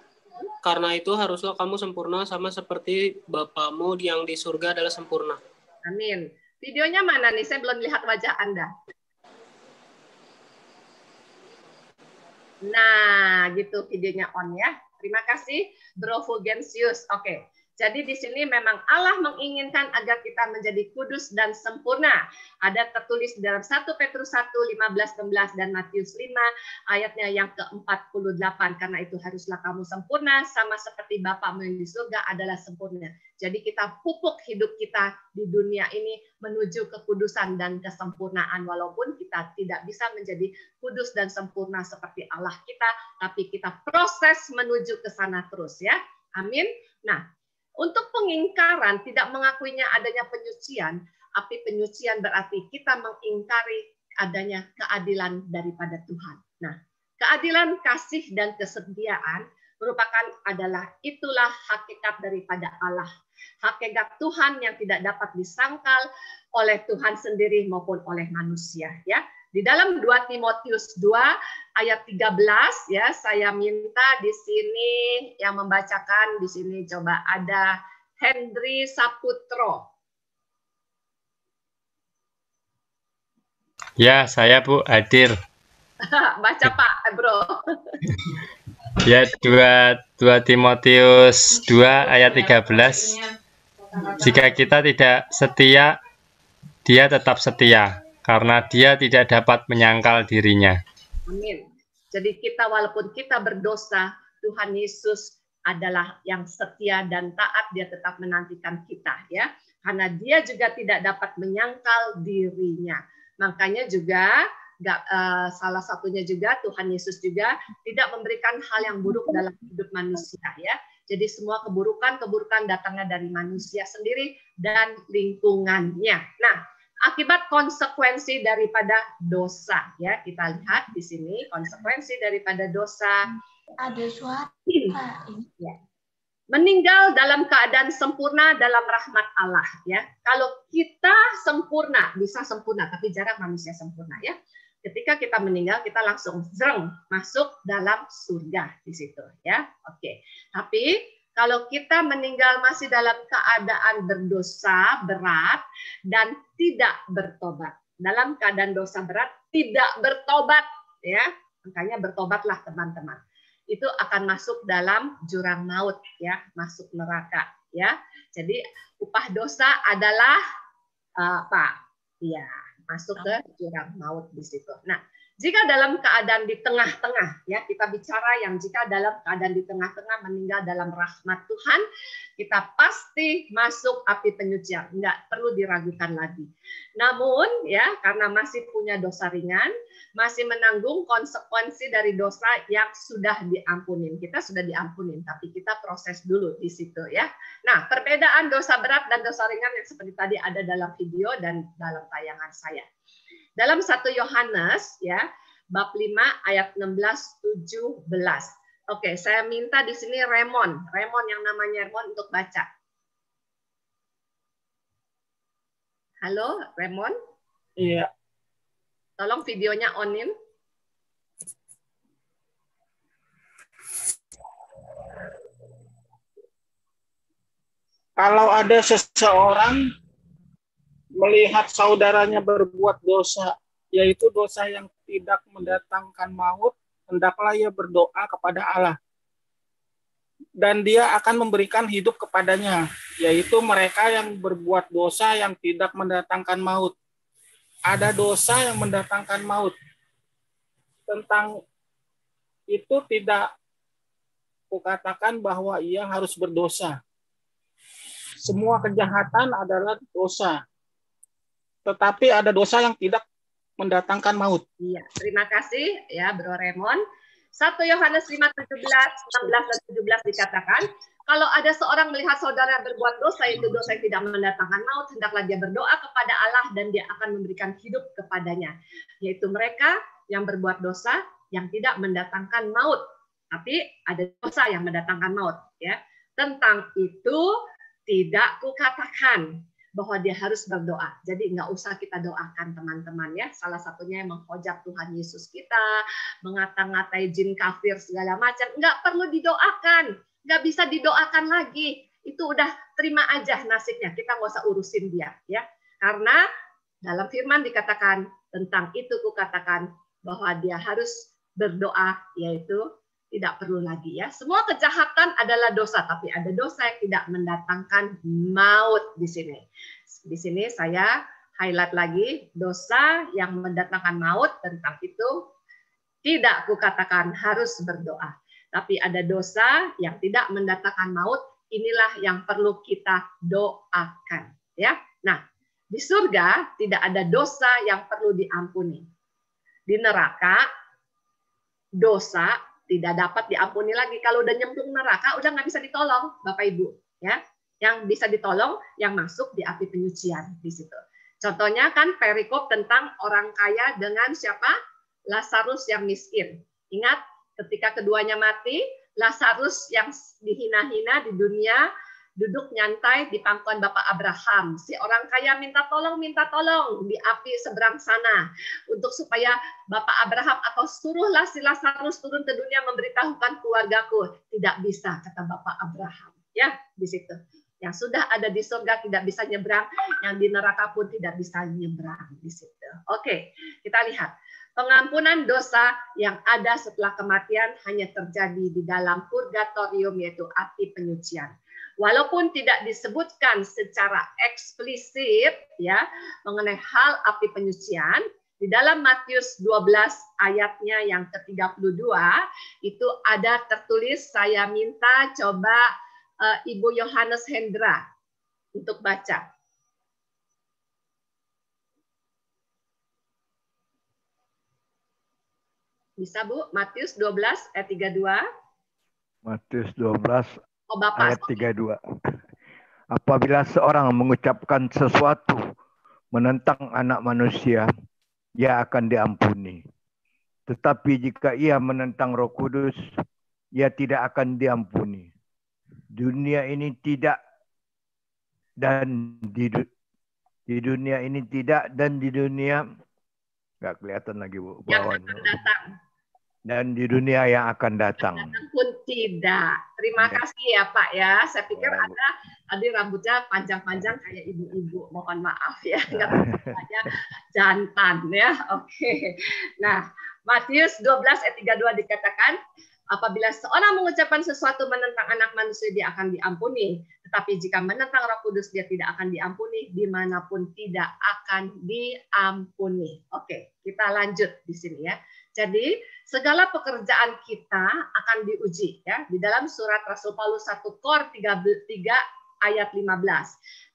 Karena itu haruslah kamu sempurna sama seperti Bapamu yang di surga adalah sempurna. Amin. Videonya mana nih? Saya belum lihat wajah Anda. Nah, gitu videonya on ya. Terima kasih, Bro Fulgensius. Oke. Jadi di sini memang Allah menginginkan agar kita menjadi kudus dan sempurna. Ada tertulis di dalam 1 Petrus 1, 15-16 dan Matius 5 ayatnya yang ke-48. Karena itu haruslah kamu sempurna sama seperti Bapamu yang di surga adalah sempurna. Jadi kita pupuk hidup kita di dunia ini menuju kekudusan dan kesempurnaan. Walaupun kita tidak bisa menjadi kudus dan sempurna seperti Allah kita, tapi kita proses menuju ke sana terus ya. Amin. Nah, untuk pengingkaran tidak mengakuinya adanya penyucian, tapi penyucian berarti kita mengingkari adanya keadilan daripada Tuhan. Nah, keadilan, kasih, dan kesetiaan merupakan itulah hakikat daripada Allah. Hakikat Tuhan yang tidak dapat disangkal oleh Tuhan sendiri maupun oleh manusia. Ya, di dalam 2 Timotius 2 ayat 13 ya, saya minta di sini yang membacakan di sini coba ada Hendri Saputro. Ya, saya Bu hadir. Baca Pak, Bro. Ya, 2 Timotius 2 ayat 13. Jika kita tidak setia, Dia tetap setia, karena Dia tidak dapat menyangkal dirinya. Amin. Jadi kita walaupun kita berdosa, Tuhan Yesus adalah yang setia dan taat, Dia tetap menantikan kita ya. Karena Dia juga tidak dapat menyangkal dirinya. Makanya juga salah satunya juga Tuhan Yesus juga tidak memberikan hal yang buruk dalam hidup manusia ya. Jadi semua keburukan datangnya dari manusia sendiri dan lingkungannya. Nah, akibat konsekuensi daripada dosa ya, kita lihat di sini konsekuensi daripada dosa. Ada suara. Ya. Meninggal dalam keadaan sempurna dalam rahmat Allah ya. Kalau kita sempurna, bisa sempurna tapi jarang manusia sempurna ya. Ketika kita meninggal kita langsung masuk dalam surga di situ ya. Oke. Tapi Kalau kita meninggal masih dalam keadaan berdosa berat dan tidak bertobat. Dalam keadaan dosa berat tidak bertobat, ya. Makanya bertobatlah teman-teman. Itu akan masuk dalam jurang maut, ya, masuk neraka, ya. Jadi upah dosa adalah apa? Ya, masuk ke jurang maut di situ. Nah, jika dalam keadaan di tengah-tengah, ya, kita bicara yang jika dalam keadaan di tengah-tengah meninggal dalam rahmat Tuhan, kita pasti masuk api penyucian, nggak perlu diragukan lagi. Namun, ya, karena masih punya dosa ringan, masih menanggung konsekuensi dari dosa yang sudah diampunin. Kita sudah diampunin, tapi kita proses dulu di situ, ya. Nah, perbedaan dosa berat dan dosa ringan yang seperti tadi ada dalam video dan dalam tayangan saya. Dalam 1 Yohanes, ya, bab 5 ayat 16-17. Oke, saya minta di sini Raymond yang namanya Raymond untuk baca. Halo, Raymond? Iya. Tolong videonya onin. Kalau ada seseorang melihat saudaranya berbuat dosa, yaitu dosa yang tidak mendatangkan maut, hendaklah ia berdoa kepada Allah. Dan dia akan memberikan hidup kepadanya, yaitu mereka yang berbuat dosa yang tidak mendatangkan maut. Ada dosa yang mendatangkan maut. Tentang itu tidak kukatakan bahwa ia harus berdosa. Semua kejahatan adalah dosa. Tetapi ada dosa yang tidak mendatangkan maut. Iya, terima kasih ya Bro Raymond. 1 Yohanes 5:17, 16 dan 17 dikatakan, kalau ada seorang melihat saudara berbuat dosa, itu dosa yang tidak mendatangkan maut, hendaklah dia berdoa kepada Allah dan dia akan memberikan hidup kepadanya. Yaitu mereka yang berbuat dosa yang tidak mendatangkan maut. Tapi ada dosa yang mendatangkan maut. Ya. Tentang itu tidak kukatakan bahwa dia harus berdoa. Jadi nggak usah kita doakan teman-teman ya. Salah satunya yang menghujat Tuhan Yesus kita, mengata-ngatai jin kafir segala macam, nggak perlu didoakan, nggak bisa didoakan lagi. Itu udah terima aja nasibnya. Kita nggak usah urusin dia ya. Karena dalam firman dikatakan tentang itu kukatakan bahwa dia harus berdoa, yaitu tidak perlu lagi ya. Semua kejahatan adalah dosa, tapi ada dosa yang tidak mendatangkan maut di sini. Di sini saya highlight lagi dosa yang mendatangkan maut, tentang itu tidak kukatakan harus berdoa. Tapi ada dosa yang tidak mendatangkan maut, inilah yang perlu kita doakan ya. Nah, di surga tidak ada dosa yang perlu diampuni. Di neraka dosa tidak dapat diampuni lagi. Kalau udah nyemplung neraka, udah nggak bisa ditolong, Bapak Ibu. Ya, yang bisa ditolong, yang masuk di api penyucian di situ. Contohnya kan perikop tentang orang kaya dengan siapa? Lazarus yang miskin. Ingat, ketika keduanya mati, Lazarus yang dihina-hina di dunia duduk nyantai di pangkuan Bapak Abraham. Si orang kaya minta tolong di api seberang sana untuk supaya Bapak Abraham atau suruhlah si Lazarus turun ke dunia memberitahukan keluargaku. Tidak bisa, kata Bapak Abraham. Ya, di situ. Yang sudah ada di surga tidak bisa nyebrang, yang di neraka pun tidak bisa nyebrang di situ. Oke, kita lihat. Pengampunan dosa yang ada setelah kematian hanya terjadi di dalam purgatorium, yaitu api penyucian. Walaupun tidak disebutkan secara eksplisit ya mengenai hal api penyucian, di dalam Matius 12 ayatnya yang ke-32 itu ada tertulis, saya minta coba Ibu Yohanes Hendra untuk baca. Bisa Bu, Matius 12 ayat 32. Matius 12 Bapak. ayat 32. Apabila seorang mengucapkan sesuatu menentang anak manusia, ia akan diampuni. Tetapi jika ia menentang Roh Kudus, ia tidak akan diampuni. Dunia ini tidak dan di dunia ini tidak dan di dunia nggak kelihatan lagi Bu bawahnya. dan di dunia yang akan datang. Pun tidak. Terima kasih ya Pak ya. Saya pikir ada tadi rambutnya panjang-panjang kayak ibu-ibu. Mohon maaf ya. Katanya jantan ya. Oke. Nah, Matius 12 ayat 32 dikatakan, apabila seorang mengucapkan sesuatu menentang anak manusia, dia akan diampuni. Tetapi jika menentang Roh Kudus, dia tidak akan diampuni, dimanapun tidak akan diampuni. Oke, kita lanjut di sini ya. Jadi segala pekerjaan kita akan diuji ya di dalam surat Rasul Paulus 1 Kor 3 ayat 15.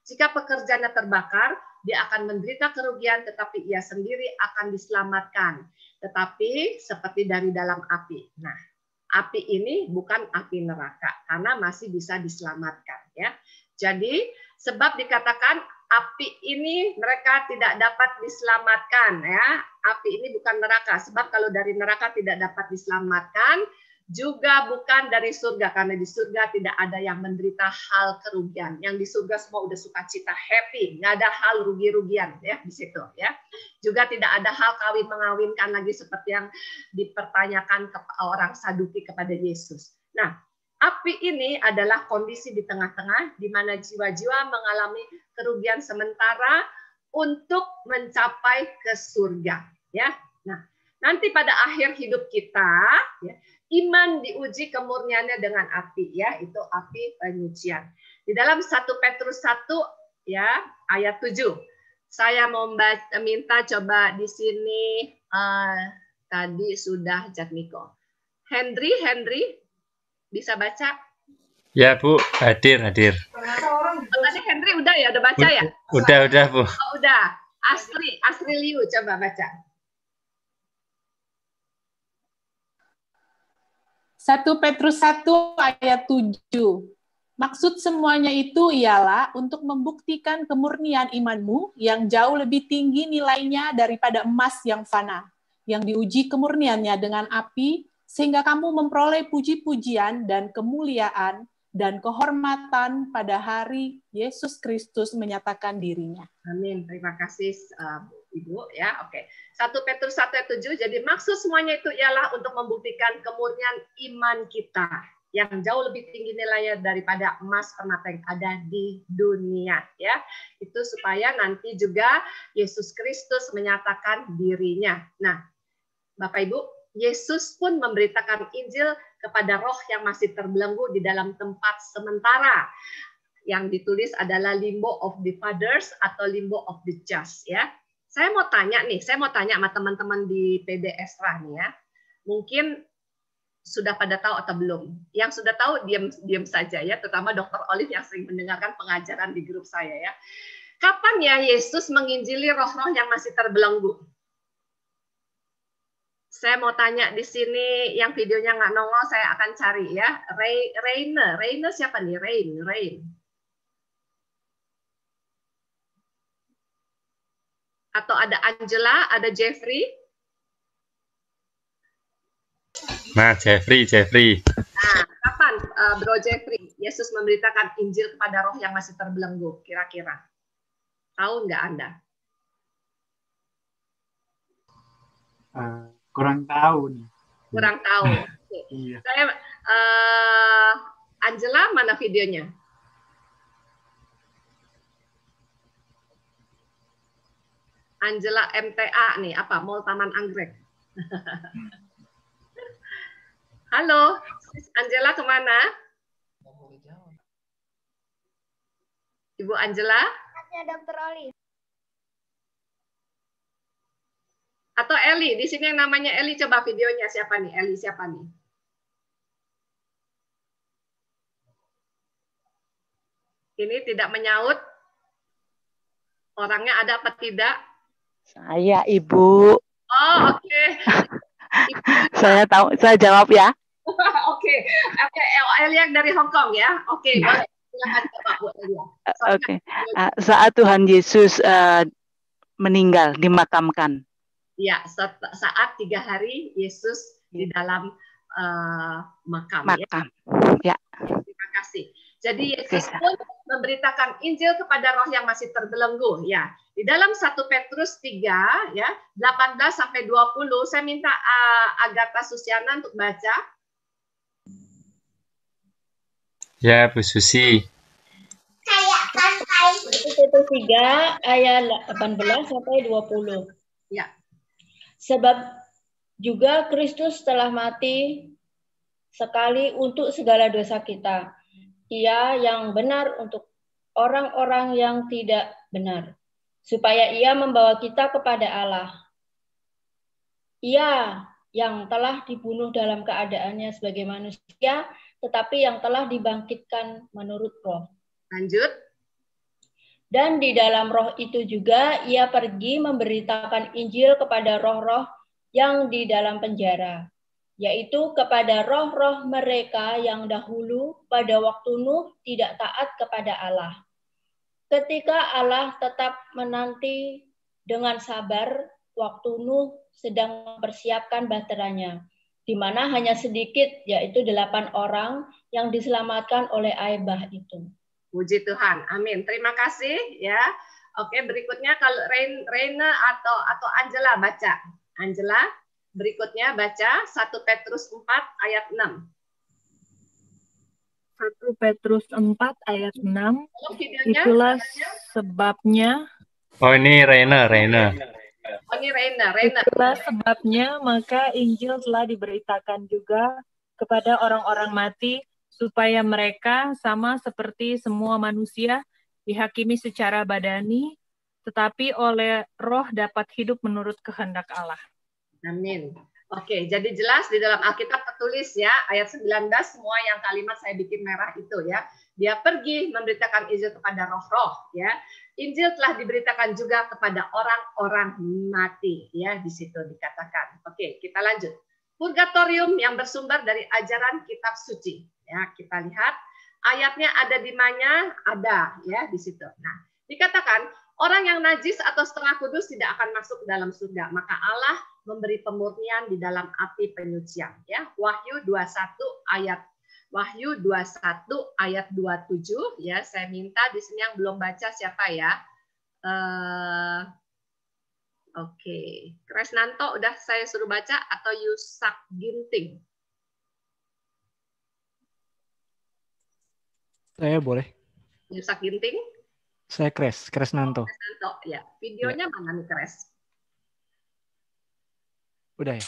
Jika pekerjaannya terbakar, dia akan menderita kerugian, tetapi ia sendiri akan diselamatkan. Tetapi seperti dari dalam api. Nah, api ini bukan api neraka karena masih bisa diselamatkan ya. Jadi sebab dikatakan api ini mereka tidak dapat diselamatkan ya. Api ini bukan neraka sebab kalau dari neraka tidak dapat diselamatkan, juga bukan dari surga karena di surga tidak ada yang menderita hal kerugian. Yang di surga semua udah sukacita, happy, nggak ada hal rugi-rugian ya di situ ya. Juga tidak ada hal kawin mengawinkan lagi seperti yang dipertanyakan ke orang Saduki kepada Yesus. Nah, api ini adalah kondisi di tengah-tengah di mana jiwa-jiwa mengalami kerugian sementara untuk mencapai ke surga ya. Nah, nanti pada akhir hidup kita ya, iman diuji kemurniannya dengan api ya, itu api penyucian. Di dalam 1 Petrus 1 ya ayat 7. Saya mau minta coba di sini tadi sudah Jatmiko. Henry bisa baca? Ya Bu, hadir. Tadi Henry udah ya, udah baca ya? Udah Bu. Oh, udah. Asri Liu coba baca. 1 Petrus 1 ayat 7. Maksud semuanya itu ialah untuk membuktikan kemurnian imanmu yang jauh lebih tinggi nilainya daripada emas yang fana, yang diuji kemurniannya dengan api, sehingga kamu memperoleh puji-pujian dan kemuliaan dan kehormatan pada hari Yesus Kristus menyatakan dirinya. Amin. Terima kasih Ibu ya. Oke. 1 Petrus 1 ayat 7. Jadi maksud semuanya itu ialah untuk membuktikan kemurnian iman kita yang jauh lebih tinggi nilainya daripada emas permata yang ada di dunia ya. Itu supaya nanti juga Yesus Kristus menyatakan dirinya. Nah, Bapak Ibu, Yesus pun memberitakan Injil kepada roh yang masih terbelenggu di dalam tempat sementara. Yang ditulis adalah limbo of the fathers atau limbo of the just ya. Saya mau tanya sama teman-teman di PD Esra nih ya. Mungkin sudah pada tahu atau belum? Yang sudah tahu diam saja ya, terutama Dr. Olive yang sering mendengarkan pengajaran di grup saya ya. Kapan ya Yesus menginjili roh-roh yang masih terbelenggu? Saya mau tanya di sini, yang videonya nggak nongol saya akan cari ya. Rainer siapa nih? Rain. Atau ada Angela, ada Jeffrey? Nah, Jeffrey. Nah, kapan Bro Jeffrey Yesus memberitakan Injil kepada roh yang masih terbelenggu? Kira-kira tahu nggak Anda? Kurang tahu nih. Kurang tahu. Okay. Iya. Saya Angela mana videonya? Angela MTA nih, apa? Mall Taman Anggrek. Halo, Angela kemana? Ibu Angela? Ada Dr. Oli. Atau Eli, di sini yang namanya Eli, coba videonya siapa nih? Eli siapa nih? Ini tidak menyaut. Orangnya ada apa tidak? Saya Ibu. Oh, oke. Saya tahu, saya jawab ya. Oke. Eli yang dari Hong Kong ya. Oke, boleh. Silakan coba Bu Elia. Oke. Saat Tuhan Yesus meninggal, dimakamkan. Ya, saat 3 hari Yesus di dalam makam. Ya. Terima kasih. Jadi Yesus pun memberitakan Injil kepada roh yang masih terbelenggu. Ya, di dalam 1 Petrus 3 ya 18 sampai 20 saya minta Agatha Susiana untuk baca. Ya, Bu Susi. Petrus 3 ayat 18 sampai 20. Ya. Sebab juga Kristus telah mati sekali untuk segala dosa kita. Ia yang benar untuk orang-orang yang tidak benar, supaya ia membawa kita kepada Allah. Ia yang telah dibunuh dalam keadaannya sebagai manusia, tetapi yang telah dibangkitkan menurut roh. Lanjut. Dan di dalam roh itu juga ia pergi memberitakan Injil kepada roh-roh yang di dalam penjara, yaitu kepada roh-roh mereka yang dahulu pada waktu Nuh tidak taat kepada Allah. Ketika Allah tetap menanti dengan sabar waktu Nuh sedang mempersiapkan bahteranya, di mana hanya sedikit, yaitu 8 orang yang diselamatkan oleh air bah itu. Puji Tuhan, amin. Terima kasih ya. Oke, berikutnya kalau Reina atau Angela baca. Angela, berikutnya baca 1 Petrus 4 ayat 6. 1 Petrus 4 ayat 6. Itulah sebabnya. Oh, ini Reina. Oh, ini Reina. Itulah sebabnya maka Injil telah diberitakan juga kepada orang-orang mati, supaya mereka sama seperti semua manusia dihakimi secara badani, tetapi oleh roh dapat hidup menurut kehendak Allah. Amin. Oke, jadi jelas di dalam Alkitab tertulis ya, ayat 19, semua yang kalimat saya bikin merah itu ya. Dia pergi memberitakan Injil kepada roh-roh ya. Injil telah diberitakan juga kepada orang-orang mati ya, di situ dikatakan. Oke, kita lanjut. Purgatorium yang bersumber dari ajaran kitab suci. Ya, kita lihat ayatnya ada di mana? Ada ya di situ. Nah, dikatakan orang yang najis atau setengah kudus tidak akan masuk ke dalam surga, maka Allah memberi pemurnian di dalam api penyucian ya. Wahyu 21 ayat 27 ya. Saya minta di sini yang belum baca siapa ya? Oke. Kresnanto udah saya suruh baca atau Yusak Ginting? Saya boleh. Yusak Ginting? Saya Kresnanto. Kresnanto, ya. Videonya mana nih, Kres? Udah ya.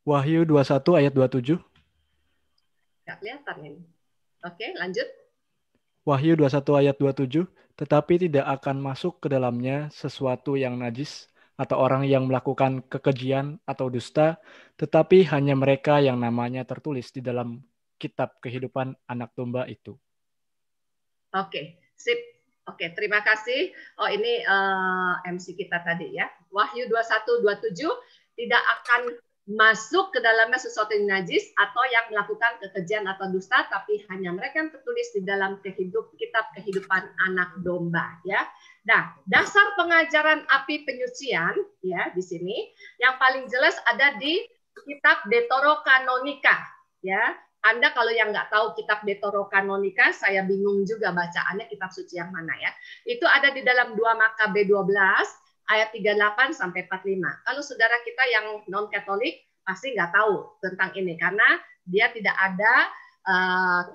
Wahyu 21 ayat 27. Nggak kelihatan ini. Oke, lanjut. Wahyu 21 ayat 27. Tetapi tidak akan masuk ke dalamnya sesuatu yang najis atau orang yang melakukan kekejian atau dusta, tetapi hanya mereka yang namanya tertulis di dalam kitab kehidupan anak domba itu. Oke, sip. Oke, terima kasih. Oh, ini MC kita tadi ya. Wahyu 21:27 tidak akan masuk ke dalamnya sesuatu yang najis atau yang melakukan kekejian atau dusta, tapi hanya mereka yang tertulis di dalam kitab kehidupan anak domba ya. Nah, dasar pengajaran api penyucian ya di sini yang paling jelas ada di kitab Deuterokanonika ya. Anda kalau yang nggak tahu kitab Deuterokanonika, saya bingung juga bacaannya kitab suci yang mana ya. Itu ada di dalam 2 Makabe 12 ayat 38 sampai 45. Kalau saudara kita yang non Katolik pasti nggak tahu tentang ini karena dia tidak ada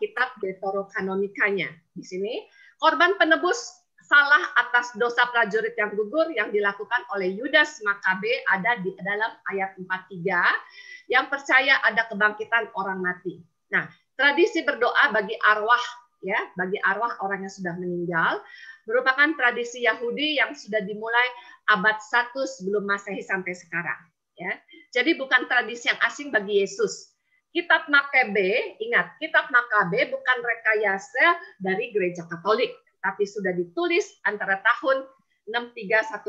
kitab Deuterokanonikanya. Di sini korban penebus salah atas dosa prajurit yang gugur yang dilakukan oleh Yudas Makabe ada di dalam ayat 43 yang percaya ada kebangkitan orang mati. Nah, tradisi berdoa bagi arwah ya, bagi arwah orang yang sudah meninggal merupakan tradisi Yahudi yang sudah dimulai abad 1 sebelum Masehi sampai sekarang ya. Jadi bukan tradisi yang asing bagi Yesus. Kitab Makabe, ingat, kitab Makabe bukan rekayasa dari gereja Katolik, tapi sudah ditulis antara tahun 63104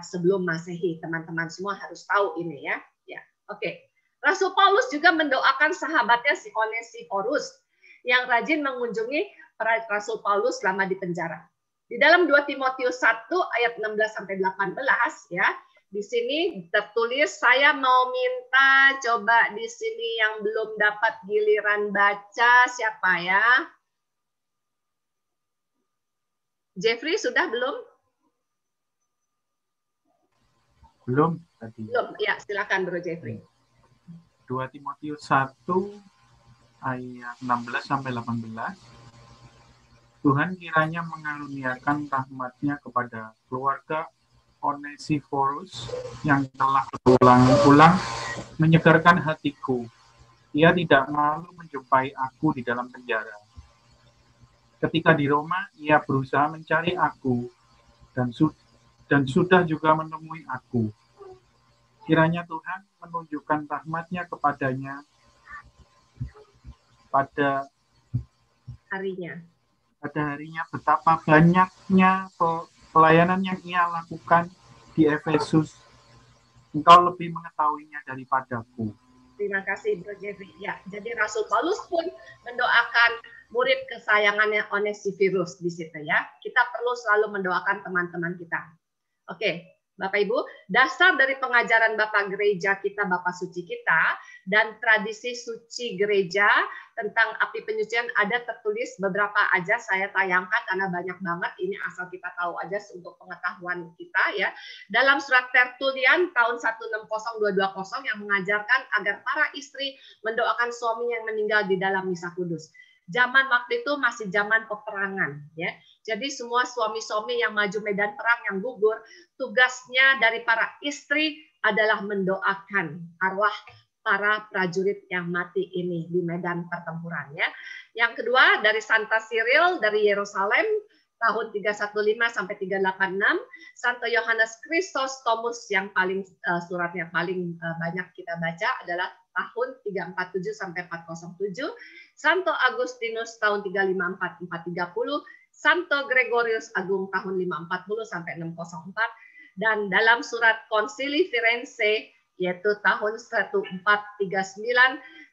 sebelum Masehi. Teman-teman semua harus tahu ini ya. Ya, oke. Rasul Paulus juga mendoakan sahabatnya si Onesiphorus yang rajin mengunjungi Rasul Paulus selama di penjara. Di dalam 2 Timotius 1 ayat 16 sampai 18 ya. Di sini tertulis, saya mau minta coba di sini yang belum dapat giliran baca siapa ya? Jeffrey sudah belum? Belum tadi. Belum. Ya, silakan Bro Jeffrey. 2 Timotius 1 ayat 16 sampai 18. Tuhan kiranya mengaruniakan rahmat-Nya kepada keluarga Onesiphorus yang telah berulang-ulang menyegarkan hatiku. Ia tidak malu menjumpai aku di dalam penjara. Ketika di Roma, ia berusaha mencari aku dan sudah juga menemui aku. Kiranya Tuhan menunjukkan rahmat-Nya kepadanya pada harinya betapa banyaknya pelayanan yang ia lakukan di Efesus. Engkau lebih mengetahuinya daripadaku. Terima kasih Bro Jeffrey. Ya, jadi Rasul Paulus pun mendoakan murid kesayangannya Onesiphorus di situ ya. Kita perlu selalu mendoakan teman-teman kita. Oke. Bapak Ibu, dasar dari pengajaran Bapak Gereja kita, Bapak Suci kita, dan tradisi suci gereja tentang api penyucian ada tertulis beberapa aja saya tayangkan karena banyak banget, ini asal kita tahu aja untuk pengetahuan kita ya. Dalam surat Tertullian tahun 160220 yang mengajarkan agar para istri mendoakan suami yang meninggal di dalam misa kudus. Zaman waktu itu masih zaman peperangan ya. Jadi semua suami-suami yang maju medan perang yang gugur, tugasnya dari para istri adalah mendoakan arwah para prajurit yang mati ini di medan pertempuran ya. Yang kedua dari Santa Cyril dari Yerusalem tahun 315 sampai 386, Santo Yohanes Chrysostomus yang paling suratnya paling banyak kita baca adalah tahun 347 sampai 407, Santo Agustinus tahun 354 430, Santo Gregorius Agung tahun 540 sampai 604, dan dalam surat Konsili Firenze yaitu tahun 1439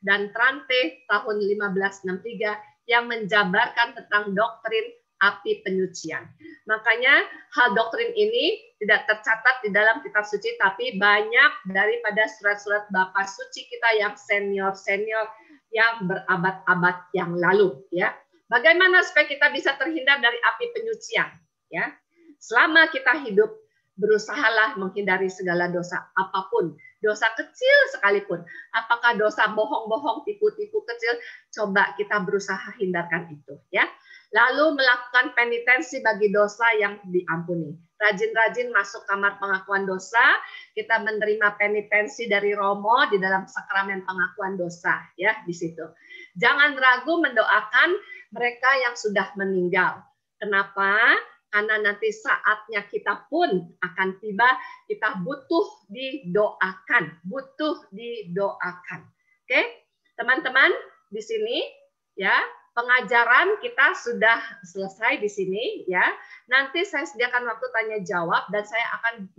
dan Trante tahun 1563 yang menjabarkan tentang doktrin api penyucian. Makanya hal doktrin ini tidak tercatat di dalam kitab suci, tapi banyak daripada surat-surat Bapak suci kita yang senior-senior yang berabad-abad yang lalu ya. Bagaimana supaya kita bisa terhindar dari api penyucian ya? Selama kita hidup, berusahalah menghindari segala dosa apapun, dosa kecil sekalipun. Apakah dosa bohong-bohong, tipu-tipu kecil, coba kita berusaha hindarkan itu ya. Lalu melakukan penitensi bagi dosa yang diampuni. Rajin-rajin masuk kamar pengakuan dosa, kita menerima penitensi dari Romo di dalam sakramen pengakuan dosa ya di situ. Jangan ragu mendoakan mereka yang sudah meninggal. Kenapa? Karena nanti saatnya kita pun akan tiba, kita butuh didoakan, Oke, teman-teman di sini ya. Pengajaran kita sudah selesai di sini ya. Nanti saya sediakan waktu tanya jawab dan saya akan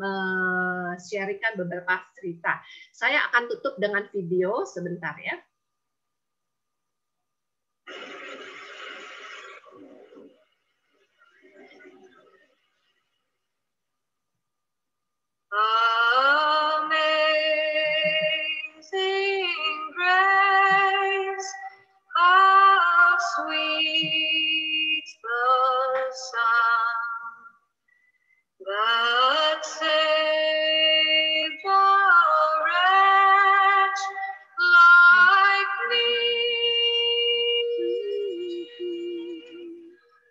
sharingkan beberapa cerita. Saya akan tutup dengan video sebentar ya. Amazing grace, how sweet the sound that saved a wretch like me.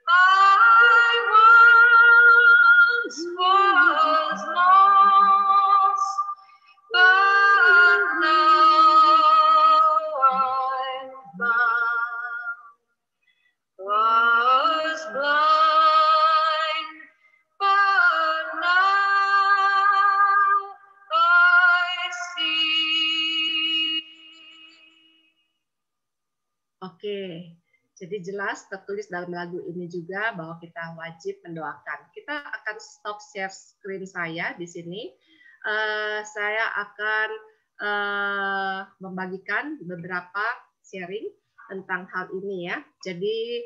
I once was lost, but now I'm found. Was blind, but now I see. Oke, jadi jelas tertulis dalam lagu ini juga bahwa kita wajib mendoakan. Kita akan stop share screen saya di sini. Saya akan membagikan beberapa sharing tentang hal ini ya. Jadi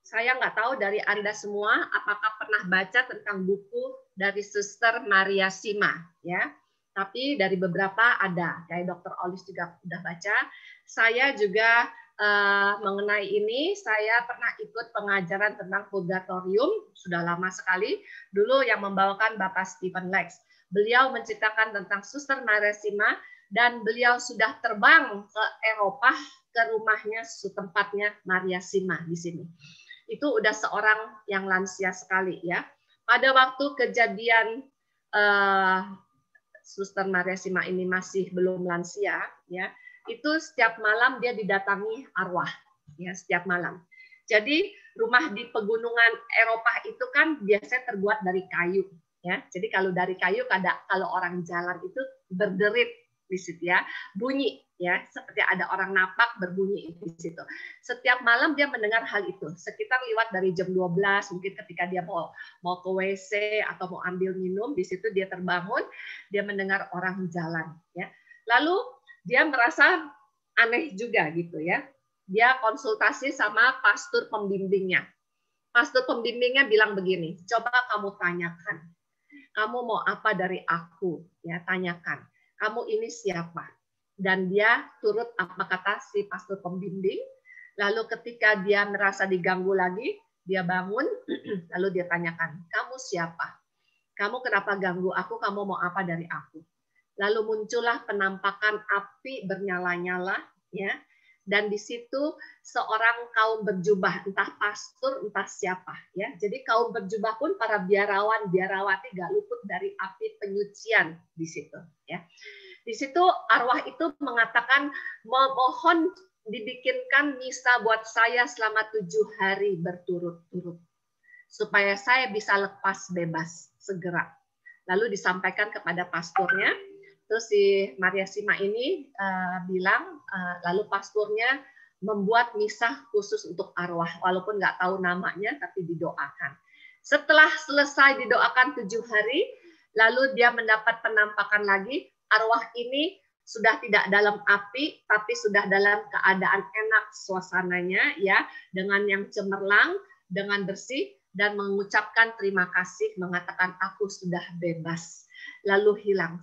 saya nggak tahu dari Anda semua apakah pernah baca tentang buku dari Suster Maria Sima ya. Tapi dari beberapa ada, kayak Dr. Olis juga udah baca. Saya juga mengenai ini. Saya pernah ikut pengajaran tentang purgatorium, sudah lama sekali. Dulu yang membawakan Bapak Stephen Lex. Beliau menceritakan tentang Suster Maresima, dan beliau sudah terbang ke Eropa, ke rumahnya, tempatnya Maria Sima di sini. Itu udah seorang yang lansia sekali ya. Pada waktu kejadian Suster Maria Sima ini masih belum lansia, ya, itu setiap malam dia didatangi arwah, ya, setiap malam. Jadi rumah di pegunungan Eropa itu kan biasanya terbuat dari kayu, ya. Jadi kalau dari kayu, kalau orang jalan itu berderit di situ ya, bunyi ya, seperti ada orang napak berbunyi di situ. Setiap malam dia mendengar hal itu, sekitar lewat dari jam 12 mungkin ketika dia mau ke WC atau mau ambil minum, di situ dia terbangun, dia mendengar orang jalan ya. Lalu dia merasa aneh juga gitu ya. Dia konsultasi sama pastor pembimbingnya. Pastor pembimbingnya bilang begini, coba kamu tanyakan, kamu mau apa dari aku ya, tanyakan. Kamu ini siapa? Dan dia turut apa kata si pastor pembimbing. Lalu ketika dia merasa diganggu lagi, dia bangun, lalu dia tanyakan, kamu siapa? Kamu kenapa ganggu aku? Kamu mau apa dari aku? Lalu muncullah penampakan api bernyala-nyala, ya. Dan di situ seorang kaum berjubah, entah pastor, entah siapa, ya. Jadi kaum berjubah pun para biarawan, biarawati gak luput dari api penyucian di situ, ya. Di situ arwah itu mengatakan, mohon dibikinkan misa buat saya selama 7 hari berturut-turut, supaya saya bisa lepas bebas segera. Lalu disampaikan kepada pastornya. Terus si Maria Sima ini bilang, lalu pastornya membuat misa khusus untuk arwah, walaupun nggak tahu namanya, tapi didoakan. Setelah selesai didoakan 7 hari, lalu dia mendapat penampakan lagi, arwah ini sudah tidak dalam api, tapi sudah dalam keadaan enak suasananya, ya, dengan yang cemerlang, dengan bersih, dan mengucapkan terima kasih, mengatakan aku sudah bebas. Lalu hilang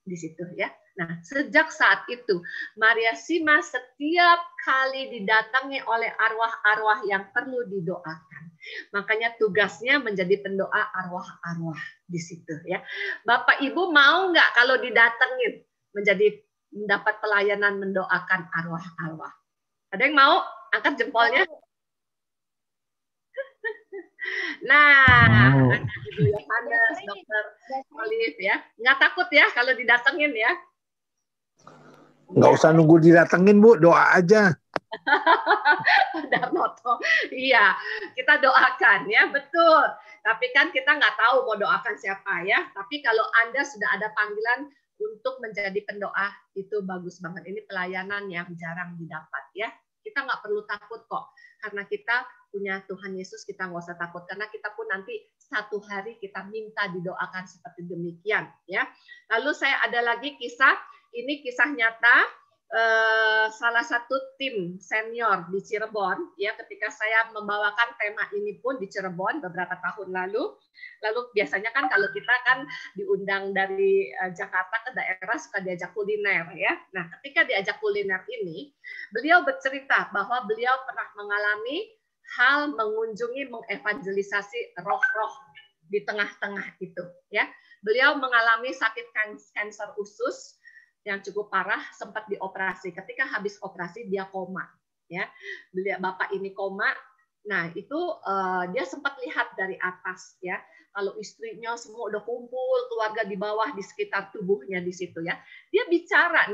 di situ ya. Nah, sejak saat itu Maria Sima setiap kali didatangi oleh arwah-arwah yang perlu didoakan. Makanya tugasnya menjadi pendoa arwah-arwah di situ ya. Bapak Ibu mau nggak kalau didatengin mendapat pelayanan mendoakan arwah-arwah? Ada yang mau? Angkat jempolnya. Nah, Ibu Yohanes, Dokter Olive ya, nggak takut ya kalau didatengin ya? Nggak usah nunggu didatengin Bu, doa aja. Darmoto, iya, kita doakan ya, betul. Tapi kan kita nggak tahu mau doakan siapa ya. Tapi kalau Anda sudah ada panggilan untuk menjadi pendoa, itu bagus banget. Ini pelayanan yang jarang didapat ya. Kita nggak perlu takut kok, karena kita punya Tuhan Yesus, kita nggak usah takut, karena kita pun nanti satu hari kita minta didoakan seperti demikian ya. Lalu saya ada lagi kisah, ini kisah nyata salah satu tim senior di Cirebon ya, ketika saya membawakan tema ini pun di Cirebon beberapa tahun lalu. Lalu biasanya kan kalau kita kan diundang dari Jakarta ke daerah suka diajak kuliner ya. Nah, ketika diajak kuliner ini, beliau bercerita bahwa beliau pernah mengalami hal mengunjungi, mengevangelisasi roh-roh di tengah-tengah itu ya. Beliau mengalami sakit kanker usus yang cukup parah, sempat dioperasi. Ketika habis operasi dia koma ya. Bapak ini koma. Nah, itu dia sempat lihat dari atas ya. Kalau istrinya semua udah kumpul, keluarga di bawah di sekitar tubuhnya di situ ya. Dia bicara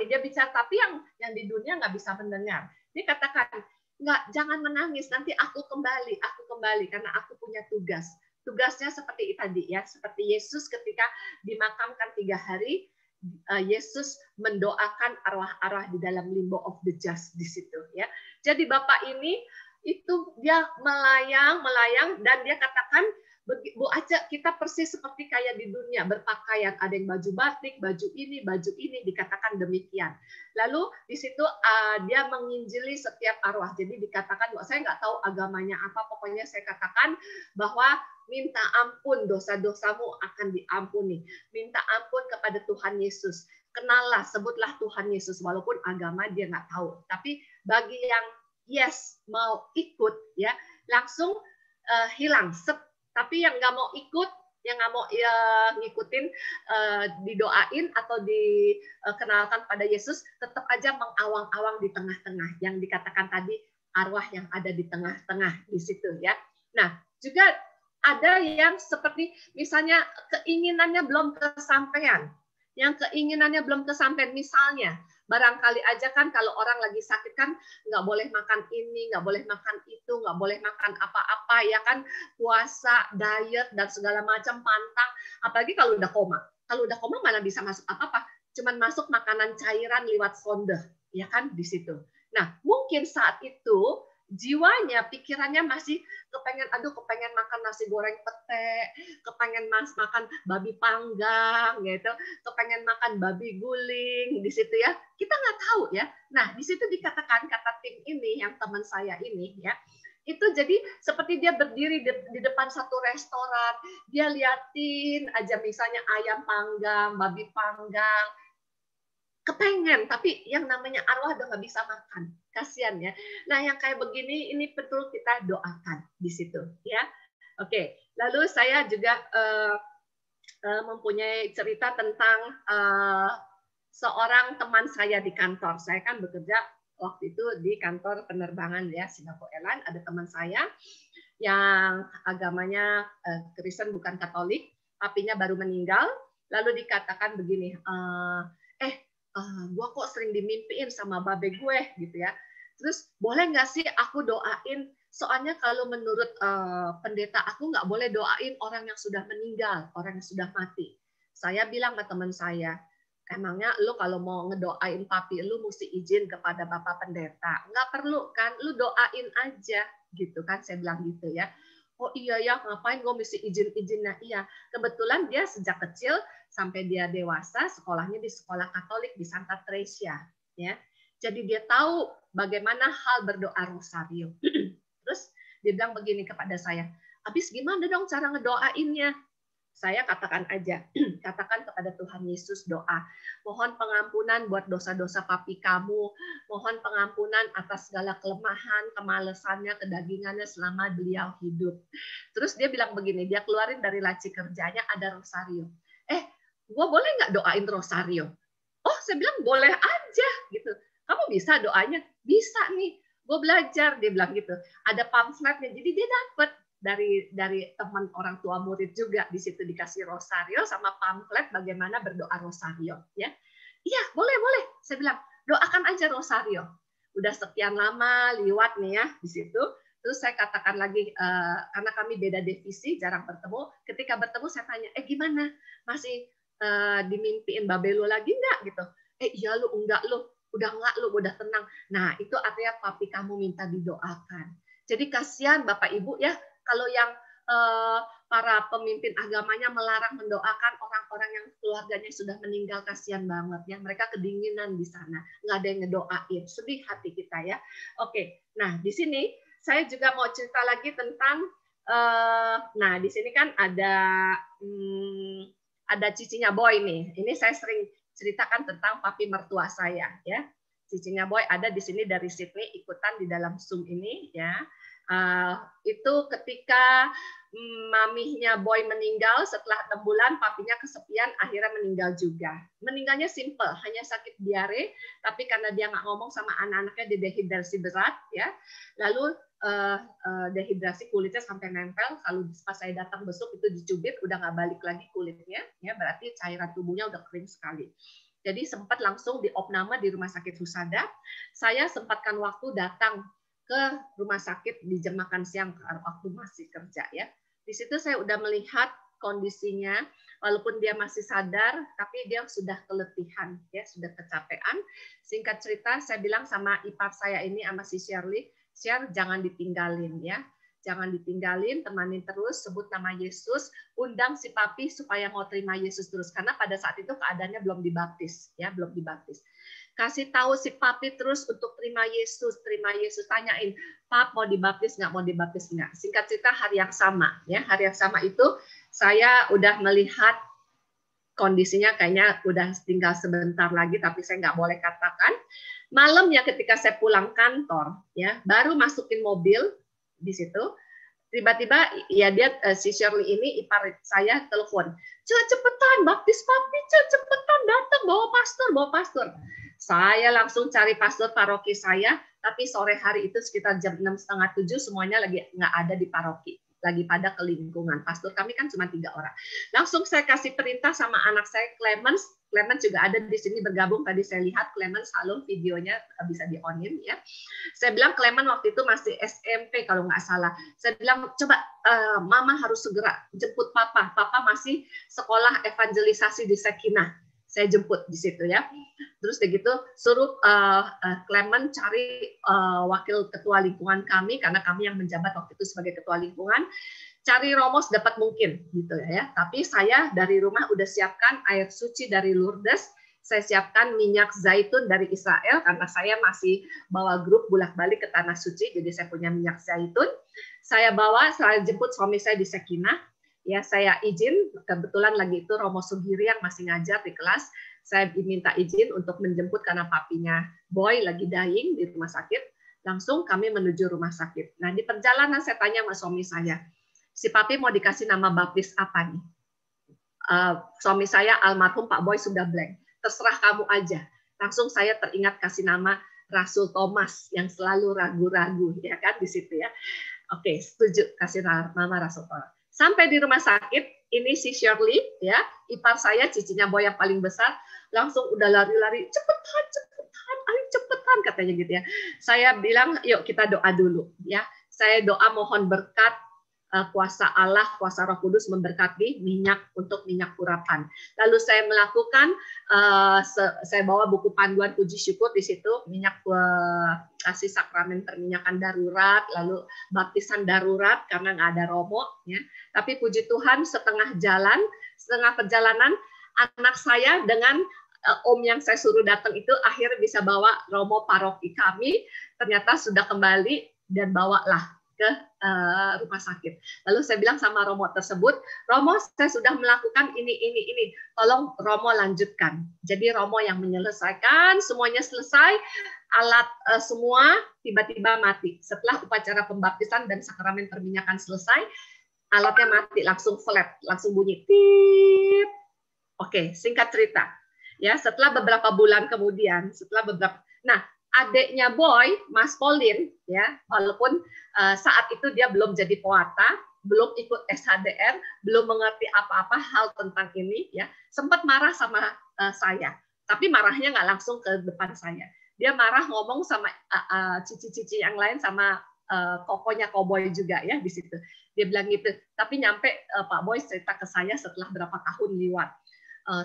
tapi yang di dunia nggak bisa mendengar. Dia katakan, "Nggak, jangan menangis, nanti aku kembali karena aku punya tugas." Tugasnya seperti tadi ya, seperti Yesus ketika dimakamkan 3 hari, Yesus mendoakan arwah-arwah di dalam limbo of the just di situ ya. Jadi Bapak ini itu dia melayang dan dia katakan, Bu Aca, kita persis seperti kayak di dunia, berpakaian, ada yang baju batik, baju ini, dikatakan demikian. Lalu di situ dia menginjili setiap arwah. Jadi dikatakan, saya nggak tahu agamanya apa, pokoknya saya katakan bahwa minta ampun, dosa-dosamu akan diampuni. Minta ampun kepada Tuhan Yesus. Kenallah, sebutlah Tuhan Yesus, walaupun agama dia nggak tahu. Tapi bagi yang yes mau ikut ya langsung hilang. Tapi yang nggak mau ikut, yang nggak mau ngikutin, didoain atau dikenalkan pada Yesus, tetap aja mengawang-awang di tengah-tengah yang dikatakan tadi, arwah yang ada di tengah-tengah di situ ya. Nah, juga ada yang seperti misalnya keinginannya belum kesampaian. Yang keinginannya belum kesampaian, misalnya barangkali aja kan kalau orang lagi sakit kan nggak boleh makan ini, nggak boleh makan itu, nggak boleh makan apa-apa ya kan, puasa, diet dan segala macam, pantang. Apalagi kalau udah koma. Kalau udah koma mana bisa masuk apa-apa, cuman masuk makanan cairan lewat sonde, ya kan di situ. Nah mungkin saat itu jiwanya, pikirannya masih kepengen makan nasi goreng pete, kepengen makan babi panggang gitu, kepengen makan babi guling di situ ya. Kita nggak tahu ya. Nah, di situ dikatakan kata tim ini yang teman saya ini ya. Itu jadi seperti dia berdiri di depan satu restoran, dia liatin aja misalnya ayam panggang, babi panggang, kepengen, tapi yang namanya arwah udah nggak bisa makan, kasihan ya. Nah yang kayak begini ini betul kita doakan di situ ya. Oke, lalu saya juga mempunyai cerita tentang seorang teman saya di kantor. Saya kan bekerja waktu itu di kantor penerbangan ya Singapore Airlines. Ada teman saya yang agamanya Kristen bukan Katolik, papinya baru meninggal. Lalu dikatakan begini, gue kok sering dimimpiin sama babe gue gitu ya. Terus boleh nggak sih aku doain? Soalnya kalau menurut pendeta aku nggak boleh doain orang yang sudah meninggal, orang yang sudah mati. Saya bilang ke teman saya, emangnya lu kalau mau ngedoain papi lu mesti izin kepada bapak pendeta? Nggak perlu kan, lu doain aja gitu kan. Saya bilang gitu ya. Oh iya ya, ngapain gue mesti izin-izin? Nah iya, kebetulan dia sejak kecil sampai dia dewasa sekolahnya di sekolah Katolik di Santa Tresia ya. Jadi dia tahu bagaimana hal berdoa rosario. Terus dia bilang begini kepada saya, habis gimana dong cara ngedoainnya? Saya katakan aja, katakan kepada Tuhan Yesus doa, mohon pengampunan buat dosa-dosa papi kamu, mohon pengampunan atas segala kelemahan, kemalesannya, kedagingannya selama beliau hidup. Terus dia bilang begini, dia keluarin dari laci kerjanya ada rosario. Gue boleh nggak doain rosario? Oh, saya bilang boleh aja gitu. Kamu bisa doanya? Bisa nih. Gue belajar, dia bilang gitu. Ada pamfletnya, jadi dia dapat dari teman orang tua murid juga di situ dikasih rosario sama pamflet bagaimana berdoa rosario ya. Iya, boleh. Saya bilang, doakan aja rosario. Udah sekian lama liwat nih ya di situ. Terus saya katakan lagi, karena kami beda divisi, jarang bertemu. Ketika bertemu saya tanya, gimana? Masih dimimpiin babe lu lagi nggak gitu? Iya lu, enggak lu. Udah enggak lu, udah tenang. Nah, itu artinya papi kamu minta didoakan. Jadi kasihan Bapak Ibu ya, kalau yang para pemimpin agamanya melarang mendoakan orang-orang yang keluarganya sudah meninggal, kasihan banget ya. Mereka kedinginan di sana, nggak ada yang ngedoain. Sedih hati kita ya. Oke, nah di sini saya juga mau cerita lagi tentang, nah di sini kan ada cicinya Boy nih. Ini saya sering ceritakan tentang papi mertua saya ya. Cicinya Boy ada di sini dari Sydney ikutan di dalam Zoom ini ya. Itu ketika mamihnya Boy meninggal setelah 6 bulan, papinya kesepian, akhirnya meninggal juga. Meninggalnya simple, hanya sakit diare, tapi karena dia nggak ngomong sama anak-anaknya, dia dehidrasi berat ya. Lalu dehidrasi, kulitnya sampai nempel. Kalau pas saya datang besok itu dicubit, udah nggak balik lagi kulitnya, ya berarti cairan tubuhnya udah kering sekali. Jadi sempat langsung diopname di Rumah Sakit Husada. Saya sempatkan waktu datang ke rumah sakit di jam makan siang waktu masih kerja ya. Di situ saya udah melihat kondisinya, walaupun dia masih sadar, tapi dia sudah keletihan ya, sudah kecapean. Singkat cerita, saya bilang sama ipar saya ini sama si Shirley, Share jangan ditinggalin ya. Jangan ditinggalin, temanin terus, sebut nama Yesus, undang si papi supaya mau terima Yesus terus. Karena pada saat itu keadaannya belum dibaptis, ya, belum dibaptis. Kasih tahu si papi terus untuk terima Yesus, tanyain, Pap mau dibaptis nggak, mau dibaptis nggak. Singkat cerita hari yang sama, ya, hari yang sama itu saya udah melihat kondisinya kayaknya udah tinggal sebentar lagi, tapi saya nggak boleh katakan. Malamnya ketika saya pulang kantor, ya baru masukin mobil di situ, tiba-tiba ya dia si Shirley ini ipar saya telepon, cepetan baptis papi, cepetan datang bawa pastor. Saya langsung cari pastor paroki saya, tapi sore hari itu sekitar jam 6:30-7 semuanya lagi nggak ada di paroki, lagi pada ke lingkungan. Pastor kami kan cuma 3 orang. Langsung saya kasih perintah sama anak saya Clemens juga ada di sini bergabung, tadi saya lihat Clemens, halo, videonya bisa di-on-in ya. Saya bilang Clemens waktu itu masih SMP kalau nggak salah. Saya bilang coba mama harus segera jemput papa masih sekolah evangelisasi di Sekinah. Saya jemput di situ ya. Terus begitu suruh Clement cari wakil ketua lingkungan kami, karena kami yang menjabat waktu itu sebagai ketua lingkungan. Cari romo sedapat mungkin gitu ya. Tapi saya dari rumah udah siapkan air suci dari Lourdes, saya siapkan minyak zaitun dari Israel karena saya masih bawa grup bolak-balik ke tanah suci, jadi saya punya minyak zaitun. Saya jemput suami saya di Sekinah. Ya, saya izin, kebetulan lagi itu Romo Sugiri yang masih ngajar di kelas, saya diminta izin untuk menjemput karena papinya Boy lagi dying di rumah sakit, langsung kami menuju rumah sakit. Nah, di perjalanan saya tanya sama suami saya, si papi mau dikasih nama baptis apa nih? Suami saya almarhum Pak Boy sudah blank, terserah kamu aja. Langsung saya teringat kasih nama Rasul Thomas yang selalu ragu-ragu, ya kan di situ ya. Oke, setuju kasih nama Rasul Thomas. Sampai di rumah sakit, ini si Shirley, ya, ipar saya, cicinya Boy yang paling besar, langsung udah lari-lari, cepetan, ayo cepetan, katanya gitu ya. Saya bilang, yuk kita doa dulu, ya. Saya doa mohon berkat, kuasa Allah, kuasa Roh Kudus memberkati minyak untuk minyak urapan. Lalu saya melakukan, saya bawa buku panduan puji syukur di situ, minyak kasih sakramen perminyakan darurat, lalu baptisan darurat karena nggak ada romo, ya. Tapi puji Tuhan setengah perjalanan anak saya dengan om yang saya suruh datang itu akhirnya bisa bawa romo paroki kami, ternyata sudah kembali dan bawalah ke rumah sakit. Lalu saya bilang sama Romo tersebut, Romo saya sudah melakukan ini, tolong Romo lanjutkan. Jadi Romo yang menyelesaikan, semuanya selesai, alat semua tiba-tiba mati. Setelah upacara pembaptisan dan sakramen perminyakan selesai, alatnya mati, langsung flat, langsung bunyi. Tip. Oke, singkat cerita. Ya, setelah beberapa bulan kemudian, nah, adiknya Boy, Mas Pauline, ya, walaupun saat itu dia belum jadi pewarta, belum ikut SHDR, belum mengerti apa-apa hal tentang ini, ya, sempat marah sama saya. Tapi marahnya nggak langsung ke depan saya. Dia marah ngomong sama cici-cici yang lain, sama kokonya Koboy juga ya di situ. Dia bilang gitu. Tapi nyampe Pak Boy cerita ke saya setelah berapa tahun lewat.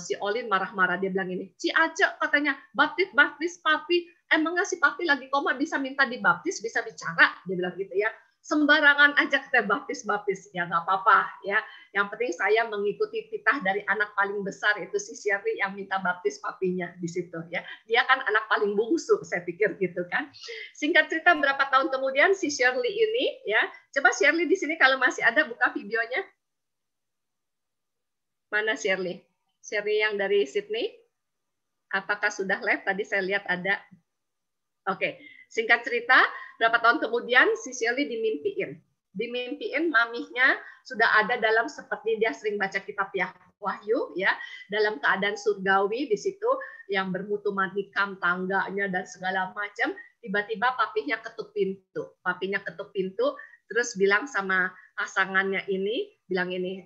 Si Olin marah-marah, dia bilang ini, Ci Ace katanya baptis papi, emangnya si papi lagi koma bisa minta dibaptis, bisa bicara, dia bilang gitu ya. Sembarangan aja kita baptis, ya nggak apa-apa ya. Yang penting saya mengikuti titah dari anak paling besar, itu si Shirley yang minta baptis papinya di situ ya. Dia kan anak paling bungsu, saya pikir gitu kan. Singkat cerita berapa tahun kemudian si Shirley ini ya, coba Shirley di sini kalau masih ada buka videonya. Mana Shirley? Shirley yang dari Sydney, apakah sudah live? Tadi saya lihat ada. Oke, singkat cerita, berapa tahun kemudian si Shirley dimimpiin mamihnya sudah ada dalam, seperti dia sering baca kitab Wahyu, ya, dalam keadaan surgawi di situ yang bermutu manikam tangganya dan segala macam. Tiba-tiba papinya ketuk pintu, terus bilang sama pasangannya ini, bilang ini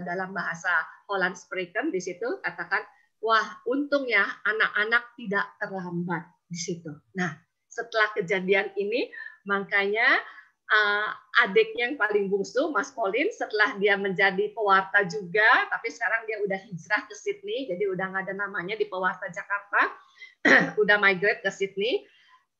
dalam bahasa Holland Spreken di situ, katakan, wah untung ya anak-anak tidak terlambat di situ. Nah, setelah kejadian ini, makanya adiknya yang paling bungsu, Mas Pauline, setelah dia menjadi pewarta juga, tapi sekarang dia udah hijrah ke Sydney, jadi udah nggak ada namanya di pewarta Jakarta, udah migrate ke Sydney,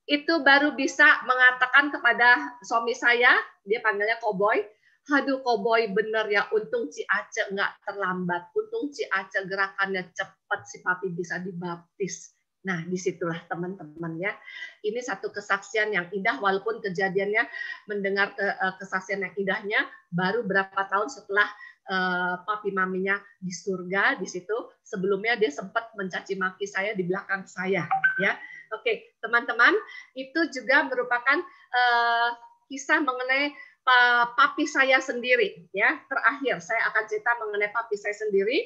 itu baru bisa mengatakan kepada suami saya, dia panggilnya Koboy, aduh Koboy bener ya, untung Ci Ace nggak terlambat, untung Ci Ace gerakannya cepat, si papi bisa dibaptis. Nah, disitulah teman-teman ya. Ini satu kesaksian yang indah, walaupun kejadiannya mendengar kesaksian yang indahnya baru berapa tahun setelah papi maminya di surga di situ. Sebelumnya dia sempat mencaci maki saya di belakang saya, ya. Oke, teman-teman, itu juga merupakan kisah mengenai papi saya sendiri, ya. Terakhir saya akan cerita mengenai papi saya sendiri.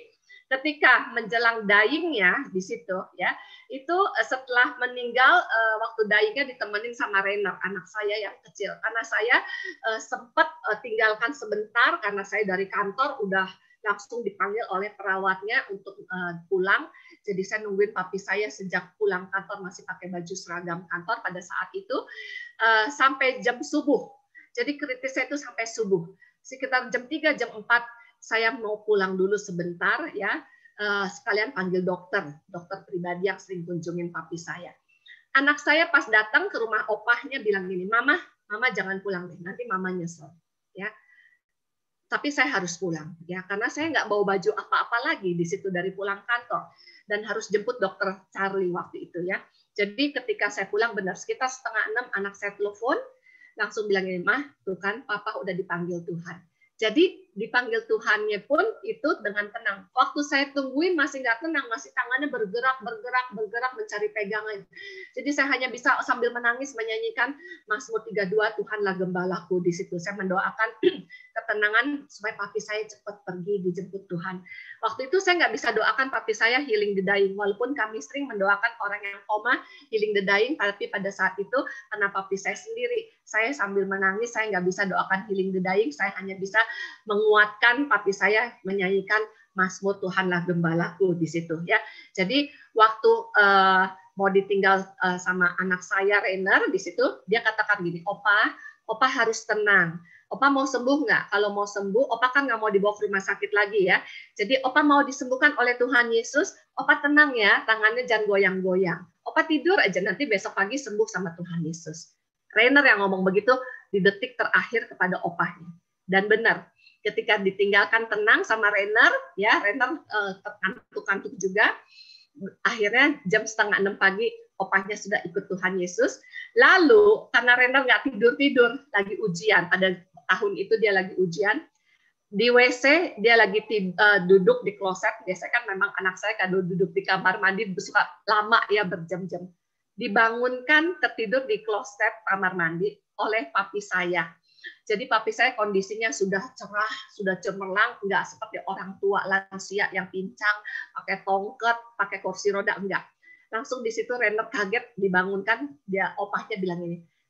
Ketika menjelang dyingnya di situ, ya, itu setelah meninggal, waktu dyingnya ditemenin sama Rainer, anak saya yang kecil. Karena saya sempat tinggalkan sebentar karena saya dari kantor udah langsung dipanggil oleh perawatnya untuk pulang. Jadi saya nungguin papi saya sejak pulang kantor masih pakai baju seragam kantor pada saat itu sampai jam subuh. Jadi kritisnya itu sampai subuh. Sekitar jam 3, jam 4 saya mau pulang dulu sebentar, ya. Sekalian panggil dokter pribadi yang sering kunjungin papi saya. Anak saya pas datang ke rumah opahnya bilang gini, Mama jangan pulang deh, nanti Mama nyesel, ya. Tapi saya harus pulang, ya, karena saya nggak bawa baju apa-apa lagi di situ dari pulang kantor dan harus jemput dokter Charlie waktu itu, ya. Jadi ketika saya pulang benar sekitar 5:30 anak saya telepon, langsung bilang gini, Mah, tuh kan Papa udah dipanggil Tuhan. Jadi dipanggil Tuhannya pun itu dengan tenang. Waktu saya tungguin masih nggak tenang, masih tangannya bergerak mencari pegangan. Jadi saya hanya bisa sambil menangis menyanyikan Mazmur 32, Tuhanlah gembalaku di situ. Saya mendoakan ketenangan supaya papi saya cepat pergi dijemput Tuhan. Waktu itu saya nggak bisa doakan papi saya healing the dying, walaupun kami sering mendoakan orang yang koma healing the dying, tapi pada saat itu karena papi saya sendiri, saya sambil menangis, saya nggak bisa doakan healing the dying, saya hanya bisa menguatkan papi saya menyanyikan Mazmur Tuhanlah gembalaku di situ, ya. Jadi waktu mau ditinggal sama anak saya Rainer di situ, dia katakan gini, Opa harus tenang. Opa mau sembuh nggak? Kalau mau sembuh, Opa kan nggak mau dibawa ke rumah sakit lagi, ya. Jadi Opa mau disembuhkan oleh Tuhan Yesus. Opa tenang ya, tangannya jangan goyang-goyang. Opa tidur aja, nanti besok pagi sembuh sama Tuhan Yesus. Rainer yang ngomong begitu di detik terakhir kepada opahnya. Dan benar, ketika ditinggalkan tenang sama Rainer, ya, Rainer terkantuk-kantuk juga. Akhirnya jam 5:30 pagi opahnya sudah ikut Tuhan Yesus. Lalu karena Rainer nggak tidur, lagi ujian, pada tahun itu dia lagi ujian, di WC dia lagi duduk di kloset. Biasanya kan memang anak saya kalau duduk di kamar mandi suka lama ya, berjam-jam. Dibangunkan tertidur di kloset kamar mandi oleh papi saya. Jadi papi saya kondisinya sudah cerah, sudah cemerlang, nggak seperti orang tua lansia yang pincang, pakai tongkat, pakai kursi roda, enggak. Langsung di situ Rainer kaget, dibangunkan, dia opahnya bilang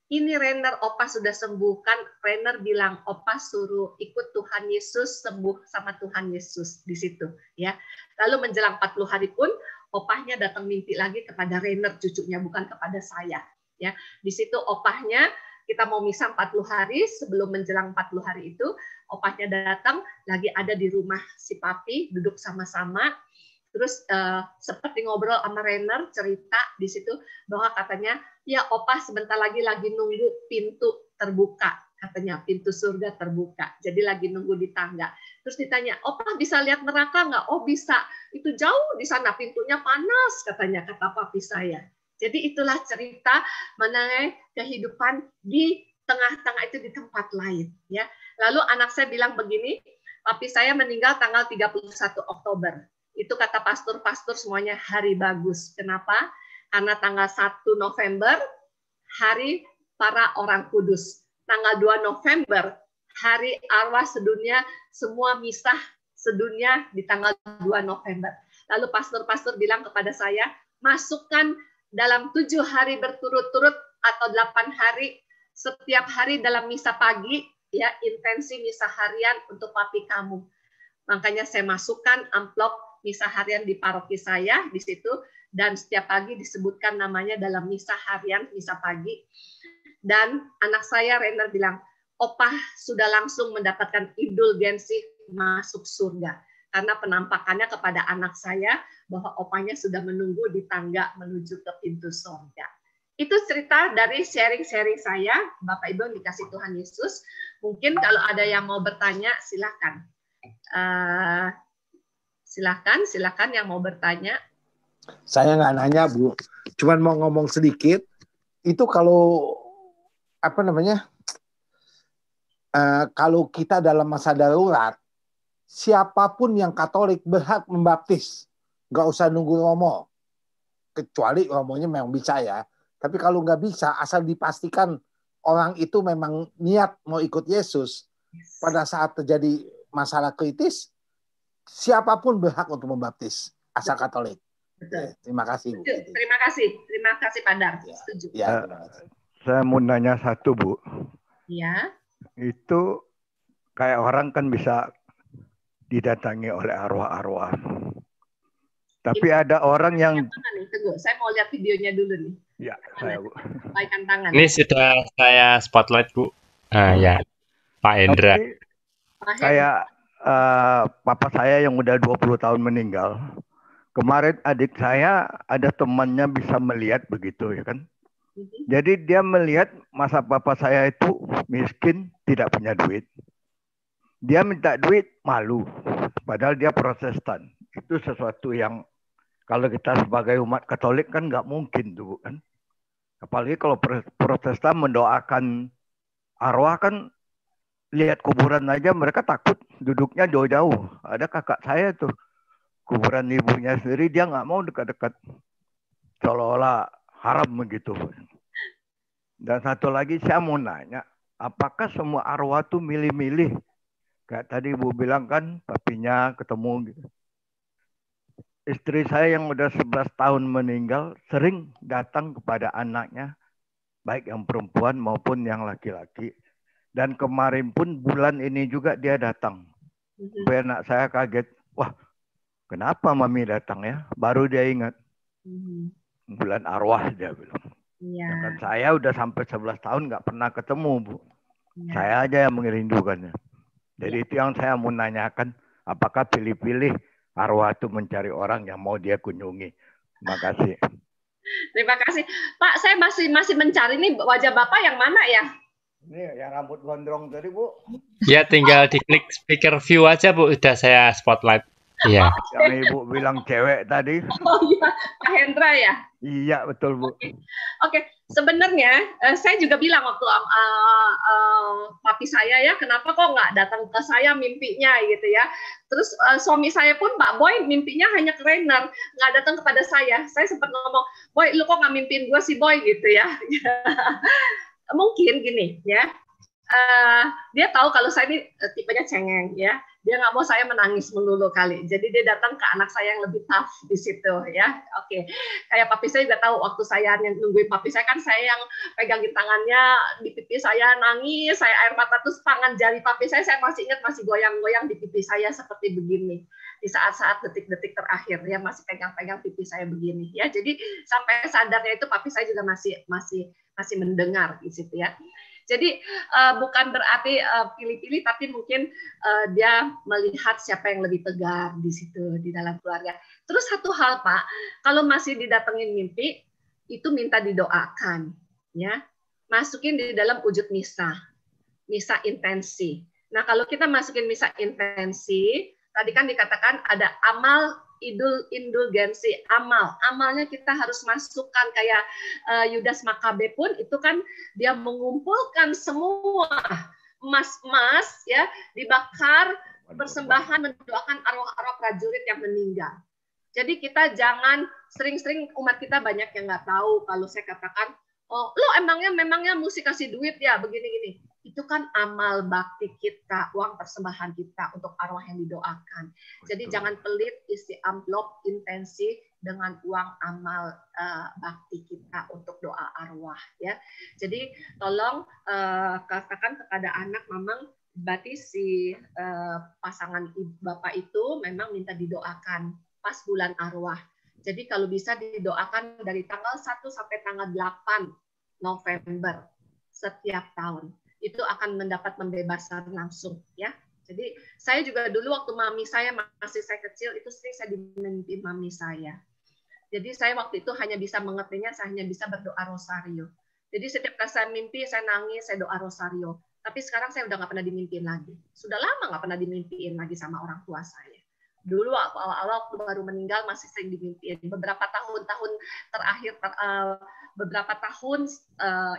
ini Rainer, Opa sudah sembuh. Kan Rainer bilang, Opa suruh ikut Tuhan Yesus, sembuh sama Tuhan Yesus di situ, ya. Lalu menjelang 40 hari pun opahnya datang mimpi lagi kepada Rainer, cucunya, bukan kepada saya, ya. Di situ opahnya, kita mau misa 40 hari, sebelum menjelang 40 hari itu, opahnya datang, lagi ada di rumah si papi, duduk sama-sama, terus seperti ngobrol sama Rainer, cerita di situ, bahwa katanya, ya opah sebentar lagi nunggu pintu terbuka, katanya, pintu surga terbuka, jadi lagi nunggu di tangga. Terus ditanya, opah bisa lihat neraka nggak? Oh bisa, itu jauh di sana, pintunya panas, katanya, kata papi saya. Jadi itulah cerita mengenai kehidupan di tengah-tengah itu di tempat lain, ya. Lalu anak saya bilang begini, papi saya meninggal tanggal 31 Oktober. Itu kata pastor-pastor semuanya hari bagus. Kenapa? Karena tanggal 1 November hari para orang kudus. Tanggal 2 November hari arwah sedunia, semua misah sedunia di tanggal 2 November. Lalu pastor-pastor bilang kepada saya, masukkan dalam 7 hari berturut-turut atau 8 hari, setiap hari dalam misa pagi, ya, intensi misa harian untuk papi kamu. Makanya saya masukkan amplop misa harian di paroki saya di situ, dan setiap pagi disebutkan namanya dalam misa harian, misa pagi. Dan anak saya Rainer bilang, opah sudah langsung mendapatkan indulgensi masuk surga. Karena penampakannya kepada anak saya bahwa opahnya sudah menunggu di tangga menuju ke pintu surga. Itu cerita dari sharing-sharing saya, Bapak Ibu yang dikasih Tuhan Yesus. Mungkin kalau ada yang mau bertanya, silakan. Silakan yang mau bertanya. Saya nggak nanya, Bu. Cuman mau ngomong sedikit. Itu kalau kalau kita dalam masa darurat, siapapun yang Katolik berhak membaptis. Nggak usah nunggu romo. Kecuali romonya memang bisa ya. Tapi kalau nggak bisa, asal dipastikan orang itu memang niat mau ikut Yesus, pada saat terjadi masalah kritis, siapapun berhak untuk membaptis, asal Katolik. Betul. Terima kasih, Bu. Terima kasih Padar. Setuju. Ya, Saya mau nanya satu, Bu. Ya. Itu kayak orang kan bisa didatangi oleh arwah-arwah. Tapi ada orang yang... Mana nih? Tunggu, saya mau lihat videonya dulu nih. Ya, saya, Bu. Lambaikan tangan. Ini sudah saya spotlight, Bu. Ya, Pak Hendra. Kayak papa saya yang udah 20 tahun meninggal. Kemarin adik saya ada temannya bisa melihat begitu ya kan. Jadi dia melihat masa papa saya itu miskin, tidak punya duit. Dia minta duit, malu. Padahal dia Protestan. Itu sesuatu yang kalau kita sebagai umat Katolik kan nggak mungkin tuh kan. Apalagi kalau Protestan mendoakan arwah kan, lihat kuburan aja mereka takut, duduknya jauh-jauh. Ada kakak saya tuh, kuburan ibunya sendiri dia nggak mau dekat-dekat, seolah-olah haram begitu. Dan satu lagi saya mau nanya, apakah semua arwah tuh milih-milih? Kayak tadi Ibu bilang kan, papinya ketemu gitu. Istri saya yang udah 11 tahun meninggal sering datang kepada anaknya, baik yang perempuan maupun yang laki-laki. Dan kemarin pun bulan ini juga dia datang. Supaya anak saya kaget. Wah, kenapa mami datang ya? Baru dia ingat. Bulan arwah dia bilang. Dan saya udah sampai 11 tahun nggak pernah ketemu, Bu. Saya aja yang merindukannya. Jadi itu yang saya mau nanyakan. Apakah pilih-pilih arwah itu mencari orang yang mau dia kunjungi? Terima kasih. Terima kasih. Pak, saya masih mencari nih wajah Bapak yang mana ya? Ini yang rambut gondrong tadi, Bu. Ya, tinggal diklik speaker view aja, Bu. Udah saya spotlight. Iya. Yang Ibu bilang cewek tadi. Oh iya, Pak Hendra ya? Iya, betul, Bu. Oke. Sebenarnya saya juga bilang waktu papi saya ya, kenapa kok nggak datang ke saya mimpinya gitu ya. Terus suami saya pun, Pak Boy, mimpinya hanya ke Rainer, nggak datang kepada saya. Saya sempat ngomong, Boy, lu kok nggak mimpin gue sih, Boy, gitu ya. Mungkin gini ya, dia tahu kalau saya ini tipenya cengeng ya, dia nggak mau saya menangis melulu kali, jadi dia datang ke anak saya yang lebih tough di situ ya. Oke, kayak papi saya juga tahu waktu saya nungguin papi saya kan, saya yang pegangin tangannya di pipi saya, nangis, saya air mata, terus tangan jari papi saya masih ingat, masih goyang-goyang di pipi saya seperti begini di saat-saat detik-detik terakhir ya, masih pegang-pegang pipi saya begini ya. Jadi sampai sadarnya itu papi saya juga masih mendengar di situ ya. Jadi bukan berarti pilih-pilih, tapi mungkin dia melihat siapa yang lebih tegar di situ di dalam keluarga. Terus satu hal, Pak, kalau masih didatengin mimpi, itu minta didoakan, ya, masukin di dalam wujud misa intensi. Nah, kalau kita masukin misa intensi, tadi kan dikatakan ada amal indulgensi, amalnya kita harus masukkan, kayak Yudas Makabe pun itu kan dia mengumpulkan semua emas-emas ya, dibakar persembahan mendoakan arwah-arwah prajurit yang meninggal. Jadi kita jangan, sering-sering umat kita banyak yang nggak tahu kalau saya katakan, oh lo memangnya mesti kasih duit ya begini-gini. Itu kan amal bakti kita, uang persembahan kita untuk arwah yang didoakan. Jadi jangan pelit isi amplop intensi dengan uang amal bakti kita untuk doa arwah ya. Jadi tolong katakan kepada anak, mamang berarti si pasangan bapak itu memang minta didoakan pas bulan arwah. Jadi kalau bisa didoakan dari tanggal 1 sampai tanggal 8 November setiap tahun. Itu akan mendapat pembebasan langsung ya. Jadi saya juga dulu waktu mami saya masih saya kecil itu sering saya dimimpi mami saya. Jadi saya waktu itu hanya bisa mengertinya, saya hanya bisa berdoa rosario. Jadi setiap kali saya mimpi, saya nangis, saya doa rosario. Tapi sekarang saya udah nggak pernah dimimpiin lagi. Sudah lama nggak pernah dimimpiin lagi sama orang tua saya. Dulu awal-awal waktu baru meninggal masih sering dimimpiin. Beberapa tahun-tahun terakhir, beberapa tahun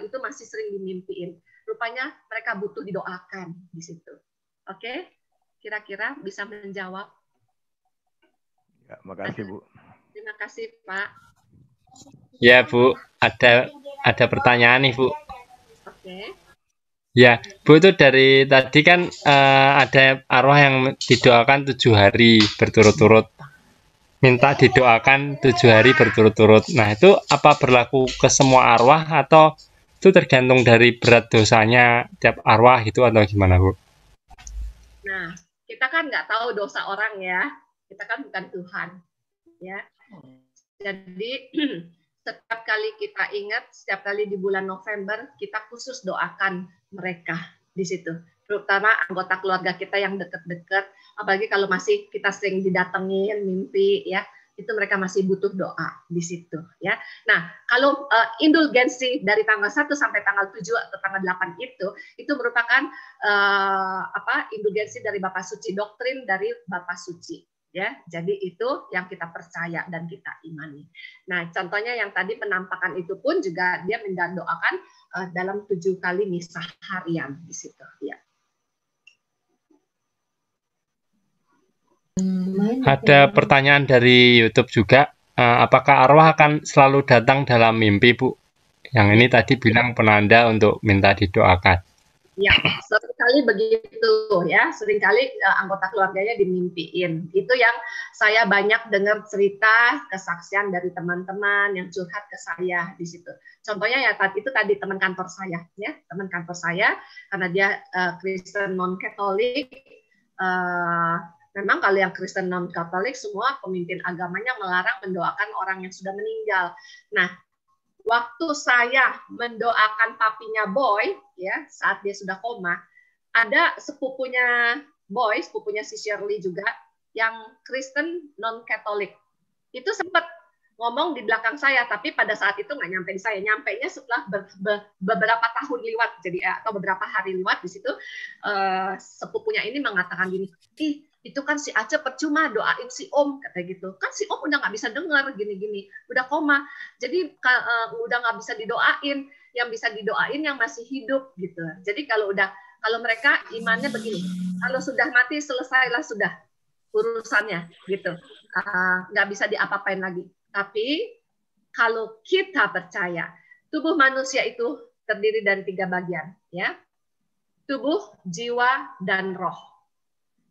itu masih sering dimimpiin. Rupanya mereka butuh didoakan di situ. Oke? kira-kira bisa menjawab? Ya, makasih Bu. Terima kasih Pak. Ya Bu, ada pertanyaan nih Bu. Oke. Ya, Bu, itu dari tadi kan ada arwah yang didoakan 7 hari berturut-turut. Minta didoakan 7 hari berturut-turut. Nah, itu apa berlaku ke semua arwah atau itu tergantung dari berat dosanya tiap arwah itu atau gimana Bu? Nah, kita kan nggak tahu dosa orang ya. Kita kan bukan Tuhan. Ya. Jadi setiap kali kita ingat, setiap kali di bulan November, kita khusus doakan mereka di situ. Terutama anggota keluarga kita yang dekat-dekat, apalagi kalau masih kita sering didatengin, mimpi, ya, itu mereka masih butuh doa di situ, ya. Nah, kalau indulgensi dari tanggal 1 sampai tanggal 7 atau tanggal 8 itu merupakan indulgensi dari Bapak Suci, doktrin dari Bapak Suci. Ya, jadi itu yang kita percaya dan kita imani. Nah, contohnya yang tadi penampakan itu pun juga dia mendoakan dalam 7 kali misa harian di situ. Ya. Ada pertanyaan dari YouTube juga. Apakah arwah akan selalu datang dalam mimpi, Bu? Yang ini tadi bilang penanda untuk minta didoakan. Ya, seringkali begitu ya, seringkali anggota keluarganya dimimpiin. Itu yang saya banyak dengar cerita kesaksian dari teman-teman yang curhat ke saya di situ. Contohnya ya itu tadi teman kantor saya, ya, teman kantor saya karena dia Kristen non Katolik. Memang kalau yang Kristen non Katolik semua pemimpin agamanya melarang mendoakan orang yang sudah meninggal. Nah, waktu saya mendoakan papinya Boy, ya, saat dia sudah koma, ada sepupunya Boy, sepupunya si Shirley juga, yang Kristen non-Katolik. Itu sempat ngomong di belakang saya, tapi pada saat itu nggak nyampe di saya. Nyampainya setelah beberapa tahun lewat, jadi atau beberapa hari lewat di situ, sepupunya ini mengatakan gini, ih, itu kan si Ace percuma doain si Om, kata gitu. Kan si Om udah nggak bisa dengar gini-gini, udah koma. Jadi udah nggak bisa didoain, yang bisa didoain yang masih hidup gitu. Jadi kalau mereka imannya begini, kalau sudah mati selesailah sudah urusannya gitu, nggak bisa diapa-apain lagi. Tapi kalau kita percaya tubuh manusia itu terdiri dari 3 bagian, ya, tubuh, jiwa, dan roh.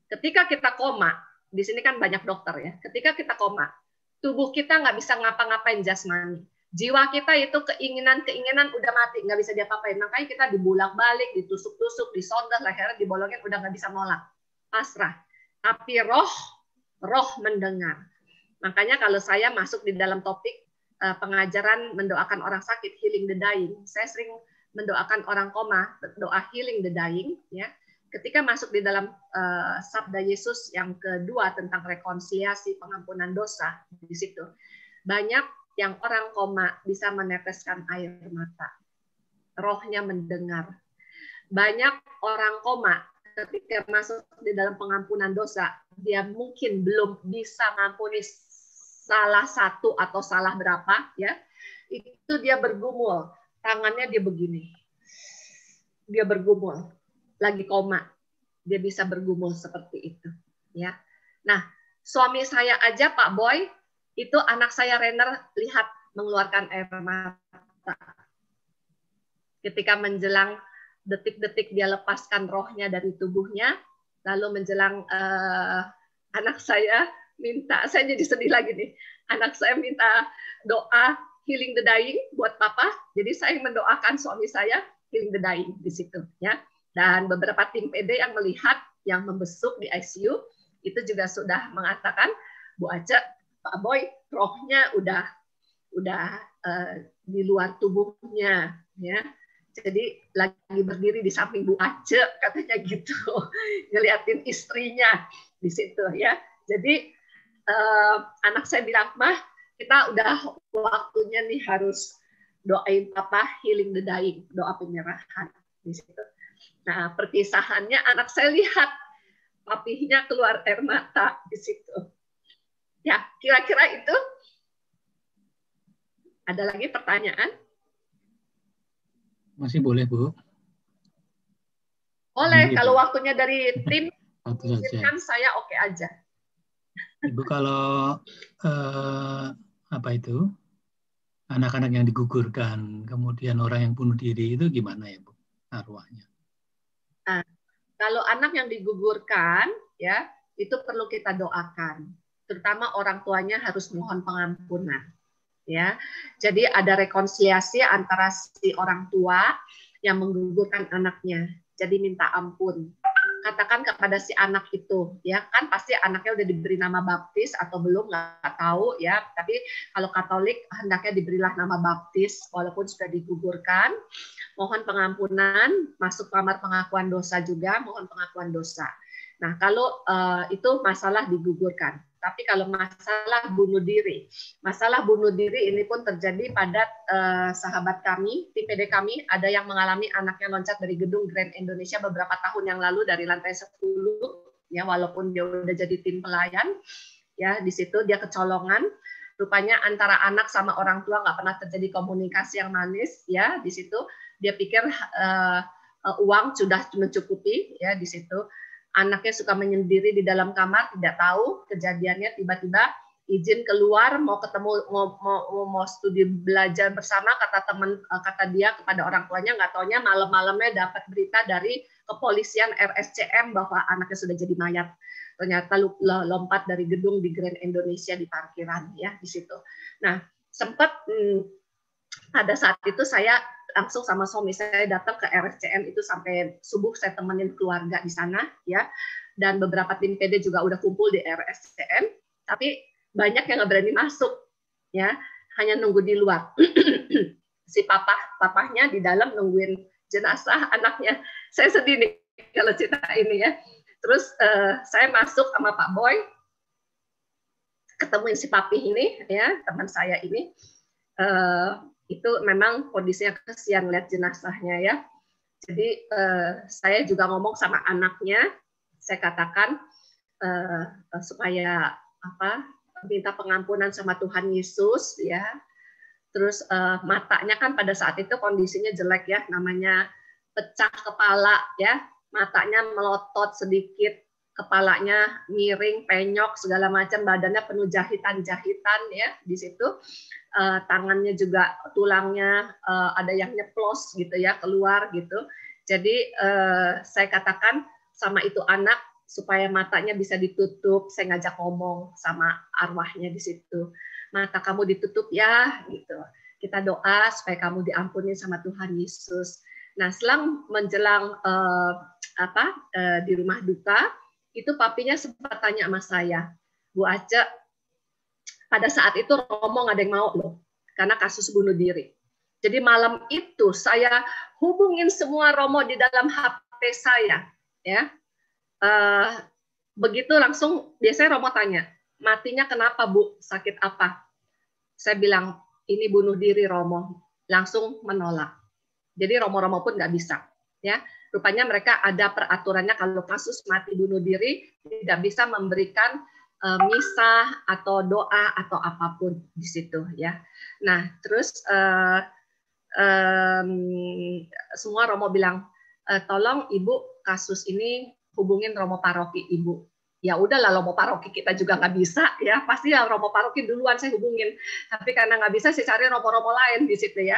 Ketika kita koma, di sini kan banyak dokter ya. Ketika kita koma, tubuh kita nggak bisa ngapa-ngapain jasmani. Jiwa kita itu keinginan udah mati, nggak bisa diapa-apain. Makanya kita dibulak-balik, ditusuk-tusuk, disondes, lehernya dibolongin, udah nggak bisa nolak, pasrah. Tapi roh mendengar. Makanya kalau saya masuk di dalam topik pengajaran mendoakan orang sakit, healing the dying, saya sering mendoakan orang koma, doa healing the dying, ya. Ketika masuk di dalam sabda Yesus yang kedua tentang rekonsiliasi pengampunan dosa, di situ banyak yang orang koma bisa meneteskan air mata, rohnya mendengar. Banyak orang koma ketika masuk di dalam pengampunan dosa, dia mungkin belum bisa ngampuni salah satu atau salah berapa, ya, itu dia bergumul, tangannya dia begini, dia bergumul. Lagi koma, dia bisa bergumul seperti itu, ya. Nah, suami saya aja Pak Boy, itu anak saya Renner lihat mengeluarkan air mata. Ketika menjelang detik-detik dia lepaskan rohnya dari tubuhnya, lalu menjelang anak saya minta, saya jadi sedih lagi nih, anak saya minta doa healing the dying buat papa, jadi saya mendoakan suami saya healing the dying di situ, ya. Dan beberapa tim PD yang melihat, yang membesuk di ICU, itu juga sudah mengatakan, Bu Ace, Pak Boy, rohnya udah di luar tubuhnya, ya. Jadi lagi berdiri di samping Bu Ace, katanya gitu, ngeliatin istrinya di situ, ya. Jadi anak saya bilang, Mah, kita udah waktunya nih harus doain Papa healing the dying, doa penyerahan di situ. Nah, perpisahannya anak saya lihat papinya keluar air mata di situ. Ya, kira-kira itu. Ada lagi pertanyaan? Masih boleh, Bu? Boleh, kalau waktunya dari tim Satu saja. Izinkan saya oke aja. Ibu kalau apa itu anak-anak yang digugurkan, kemudian orang yang bunuh diri itu gimana ya Bu arwahnya? Nah, kalau anak yang digugurkan, ya itu perlu kita doakan. Terutama orang tuanya harus mohon pengampunan. Ya, jadi ada rekonsiliasi antara si orang tua yang menggugurkan anaknya. Jadi minta ampun. Katakan kepada si anak itu, ya kan pasti anaknya udah diberi nama baptis atau belum nggak tahu ya. Tapi kalau Katolik hendaknya diberilah nama baptis walaupun sudah digugurkan. Mohon pengampunan, masuk kamar pengakuan dosa juga, mohon pengakuan dosa. Nah kalau itu masalah digugurkan. Tapi kalau masalah bunuh diri ini pun terjadi pada sahabat kami, tim PD kami, ada yang mengalami anaknya loncat dari gedung Grand Indonesia beberapa tahun yang lalu dari lantai 10, ya walaupun dia udah jadi tim pelayan, ya di situ dia kecolongan. Rupanya antara anak sama orang tua nggak pernah terjadi komunikasi yang manis, ya di situ dia pikir uang sudah mencukupi, ya di situ. Anaknya suka menyendiri di dalam kamar, tidak tahu kejadiannya, tiba-tiba izin keluar mau ketemu mau studi belajar bersama, kata dia kepada orang tuanya, nggak taunya malam-malamnya dapat berita dari kepolisian RSCM bahwa anaknya sudah jadi mayat. Ternyata lompat dari gedung di Grand Indonesia di parkiran, ya di situ. Nah sempat pada saat itu saya langsung sama suami saya datang ke RSCM itu sampai subuh, saya temenin keluarga di sana, ya, dan beberapa tim PD juga udah kumpul di RSCM, tapi banyak yang nggak berani masuk, ya, hanya nunggu di luar. Si papahnya di dalam nungguin jenazah anaknya. Saya sedih nih kalau cerita ini, ya. Terus saya masuk sama Pak Boy, ketemuin si papi ini, ya, teman saya ini. Itu memang kondisinya kesian lihat jenazahnya, ya. Jadi saya juga ngomong sama anaknya, saya katakan supaya minta pengampunan sama Tuhan Yesus, ya. Terus matanya kan pada saat itu kondisinya jelek, ya, namanya pecah kepala, ya, matanya melotot sedikit, kepalanya miring, penyok, segala macam, badannya penuh jahitan-jahitan, ya, di situ. Tangannya juga tulangnya ada yang nyeplos gitu, ya, keluar gitu. Jadi saya katakan sama itu anak supaya matanya bisa ditutup. Saya ngajak ngomong sama arwahnya di situ. Mata kamu ditutup, ya, gitu. Kita doa supaya kamu diampuni sama Tuhan Yesus. Nah, selang menjelang di rumah duka itu papinya sempat tanya sama saya, Bu Ace, pada saat itu Romo nggak ada yang mau loh, karena kasus bunuh diri. Jadi malam itu saya hubungin semua Romo di dalam HP saya, ya. Begitu langsung biasanya Romo tanya, matinya kenapa Bu? Sakit apa? Saya bilang ini bunuh diri Romo, langsung menolak. Jadi Romo-Romo pun nggak bisa, ya. Rupanya mereka ada peraturannya kalau kasus mati bunuh diri tidak bisa memberikan misa atau doa atau apapun di situ, ya. Nah terus semua Romo bilang tolong Ibu kasus ini hubungin Romo paroki Ibu. Ya udahlah, Romo paroki kita juga nggak bisa, ya pasti ya Romo paroki duluan saya hubungin. Tapi karena nggak bisa, saya cari Romo-Romo lain di situ, ya.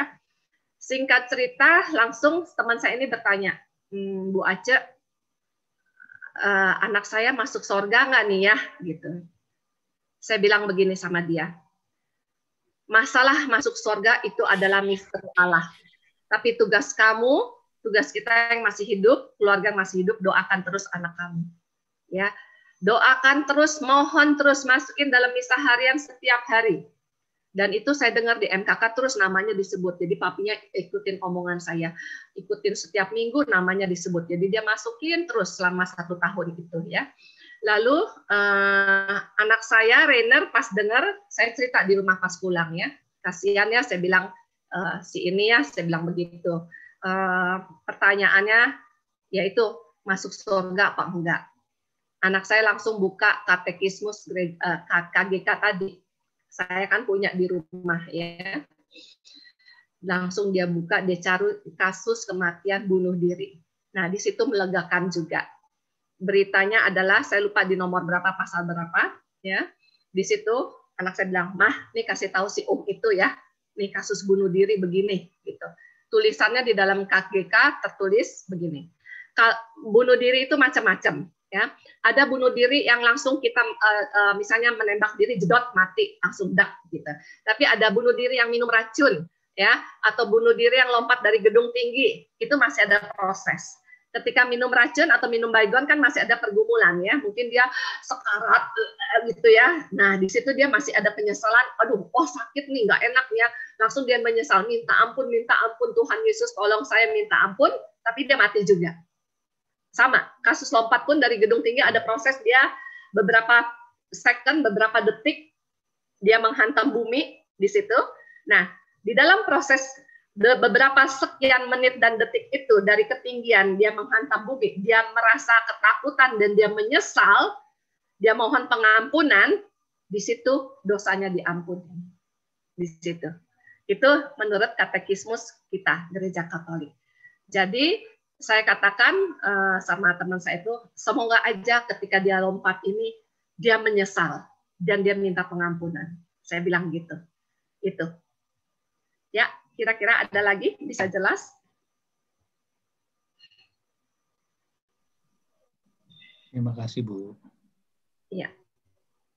Singkat cerita langsung teman saya ini bertanya, Bu Ace, anak saya masuk surga nggak nih, ya, gitu. Saya bilang begini sama dia, masalah masuk surga itu adalah misteri Allah. Tapi tugas kamu, tugas kita yang masih hidup, keluarga yang masih hidup, doakan terus anak kamu, ya. Doakan terus, mohon terus, masukin dalam misa harian setiap hari. Dan itu saya dengar di MKK terus namanya disebut. Jadi papinya ikutin omongan saya, ikutin setiap minggu namanya disebut. Jadi dia masukin terus selama 1 tahun itu, ya. Lalu anak saya Rainer pas dengar saya cerita di rumah pas pulang, ya. Kasihan, ya, saya bilang si ini, ya, saya bilang begitu. Pertanyaannya yaitu masuk surga apa enggak? Anak saya langsung buka katekismus KGK tadi. Saya kan punya di rumah, ya. Langsung dia buka, dia cari kasus kematian bunuh diri. Nah, di situ melegakan juga. beritanya adalah, saya lupa di nomor berapa, pasal berapa, ya. Di situ anak saya bilang, "Mah, nih kasih tahu si itu ya, nih kasus bunuh diri begini," gitu. Tulisannya di dalam KGK tertulis begini. Bunuh diri itu macam-macam, ya. Ada bunuh diri yang langsung kita misalnya menembak diri jedot mati langsung dak gitu. Tapi ada bunuh diri yang minum racun, ya, atau bunuh diri yang lompat dari gedung tinggi, itu masih ada proses. Ketika minum racun atau minum baygon kan masih ada pergumulan, ya, mungkin dia sekarat gitu ya. Nah di situ dia masih ada penyesalan, aduh, oh sakit nih, nggak enak ya, langsung dia menyesal, minta ampun Tuhan Yesus tolong saya, minta ampun, tapi dia mati juga. Sama kasus lompat pun dari gedung tinggi ada proses, dia beberapa second, beberapa detik dia menghantam bumi di situ. Nah di dalam proses beberapa sekian menit dan detik itu dari ketinggian dia menghantam bumi, dia merasa ketakutan dan dia menyesal, dia mohon pengampunan, di situ dosanya diampuni. Di situ. Itu menurut katekismus kita, Gereja Katolik. Jadi saya katakan sama teman saya itu, semoga aja ketika dia lompat ini, dia menyesal dan dia minta pengampunan. Saya bilang gitu. Itu. Ya, kira-kira ada lagi bisa jelas? Terima kasih, Bu. Iya.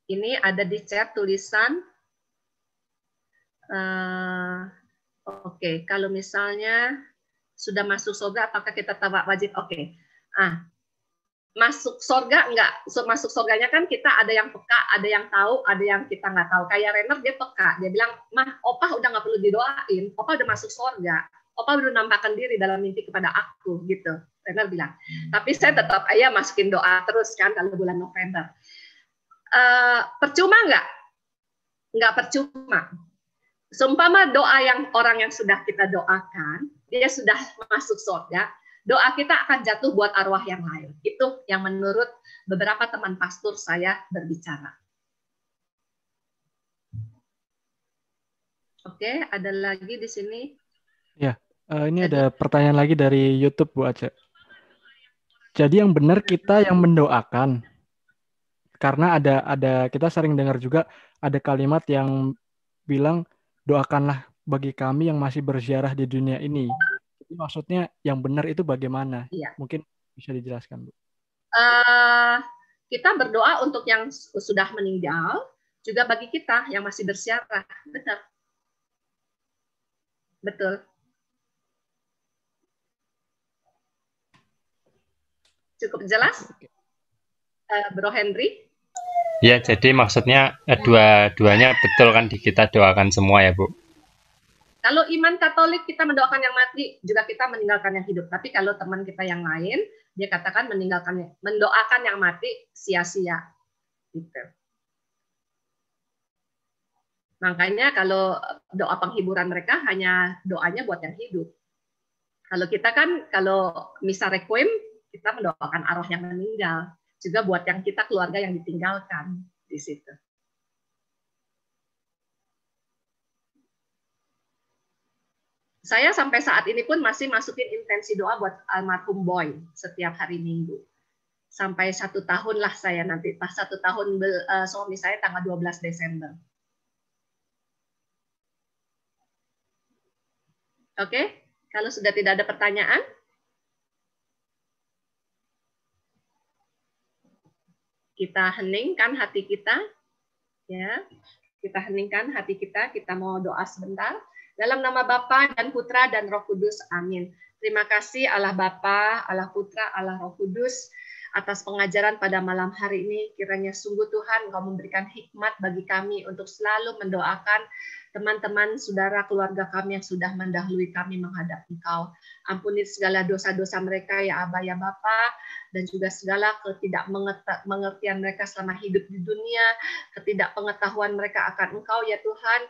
Ini ada di chat tulisan. Oke, kalau misalnya sudah masuk surga, apakah kita wajib? Oke. Masuk surga enggak? Masuk surganya kan kita ada yang peka, ada yang tahu, ada yang kita nggak tahu. Kayak Renner dia peka, dia bilang, "Mah, Opah udah nggak perlu didoain, Opah udah masuk surga, Opah udah nampakkan diri dalam mimpi kepada aku," gitu. Renner bilang. Tapi saya tetap ayah masukin doa terus kan kalau bulan November. Percuma nggak? Nggak percuma. Seumpama doa yang orang yang sudah kita doakan, dia sudah masuk surga, doa kita akan jatuh buat arwah yang lain. Itu yang menurut beberapa teman pastor saya berbicara. Oke, ada lagi di sini. Ya, ini ada pertanyaan lagi dari YouTube, Bu Ace. Jadi yang benar kita yang mendoakan. Karena ada kita sering dengar juga ada kalimat yang bilang, doakanlah bagi kami yang masih berziarah di dunia ini. Jadi maksudnya yang benar itu bagaimana? Iya. Mungkin bisa dijelaskan, Bu. Kita berdoa untuk yang sudah meninggal, juga bagi kita yang masih berziarah. Benar. Betul. Cukup jelas? Bro Henry? Ya, jadi maksudnya dua-duanya betul kan kita doakan semua ya, Bu? Kalau iman Katolik kita mendoakan yang mati, juga kita meninggalkan yang hidup. Tapi kalau teman kita yang lain, dia katakan mendoakan yang mati sia-sia. Gitu. Makanya kalau doa penghiburan mereka hanya doanya buat yang hidup. Kalau kita kan, kalau misa requiem, kita mendoakan arwah yang meninggal. Juga buat yang kita keluarga yang ditinggalkan di situ. Saya sampai saat ini pun masih masukin intensi doa buat almarhum Boy setiap hari Minggu. Sampai 1 tahun lah saya nanti, pas 1 tahun suami saya tanggal 12 Desember. Oke, kalau sudah tidak ada pertanyaan, kita heningkan hati kita, ya. Kita heningkan hati kita. Kita mau doa sebentar. Dalam nama Bapa dan Putra dan Roh Kudus, amin. Terima kasih Allah Bapa, Allah Putra, Allah Roh Kudus atas pengajaran pada malam hari ini. Kiranya sungguh Tuhan Engkau memberikan hikmat bagi kami untuk selalu mendoakan teman-teman, saudara, keluarga kami yang sudah mendahului kami menghadap Engkau. Ampuni segala dosa-dosa mereka ya Aba ya Bapa, dan juga segala ketidakmengertian mereka selama hidup di dunia, ketidakpengetahuan mereka akan Engkau ya Tuhan.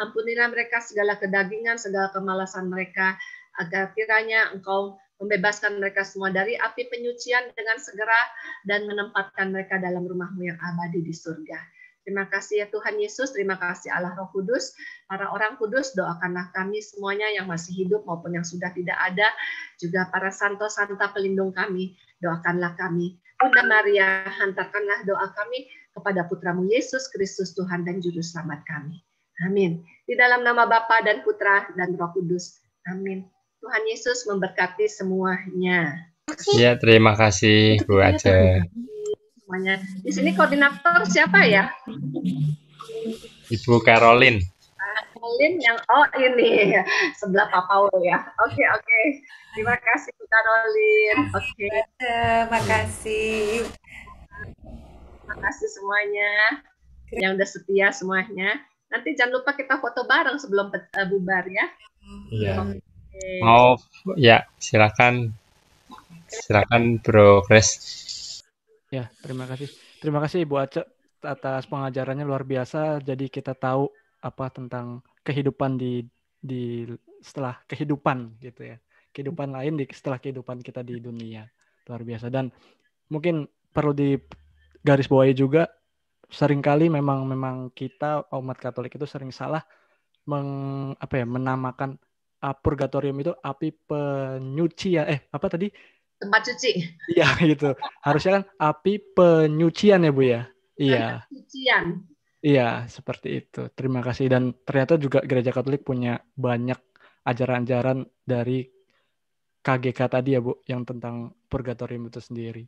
Ampunilah mereka segala kedagingan, segala kemalasan mereka, agar kiranya Engkau membebaskan mereka semua dari api penyucian dengan segera dan menempatkan mereka dalam rumah-Mu yang abadi di surga. Terima kasih ya Tuhan Yesus, terima kasih Allah Roh Kudus, para orang kudus, doakanlah kami semuanya yang masih hidup maupun yang sudah tidak ada, juga para santo-santa pelindung kami, doakanlah kami. Bunda Maria, hantarkanlah doa kami kepada Putramu Yesus Kristus, Tuhan dan Juru Selamat kami. Amin. Di dalam nama Bapa dan Putra dan Roh Kudus. Amin. Tuhan Yesus memberkati semuanya. Ya, terima kasih Bu Ace. Semuanya. Di sini koordinator siapa ya? Ibu Caroline. Caroline yang ini sebelah Pak Paul ya. Oke. Terima kasih Bu Caroline. Oke. Terima kasih. Terima kasih semuanya yang udah setia semuanya. Nanti jangan lupa kita foto bareng sebelum bubar ya. Iya. Mau ya, silakan Bro Chris. Ya, terima kasih. Terima kasih Ibu Ace atas pengajarannya luar biasa. Jadi kita tahu apa tentang kehidupan di setelah kehidupan gitu ya. Kehidupan lain setelah kehidupan kita di dunia. Luar biasa. Dan mungkin perlu digarisbawahi juga, seringkali memang kita umat Katolik itu sering salah menamakan purgatorium itu api penyucian. Apa tadi? Tempat cuci. Iya gitu. Harusnya kan api penyucian ya Bu ya. Iya. Penyucian. Iya, seperti itu. Terima kasih. Dan ternyata juga Gereja Katolik punya banyak ajaran-ajaran dari KGK tadi ya Bu, yang tentang purgatorium itu sendiri.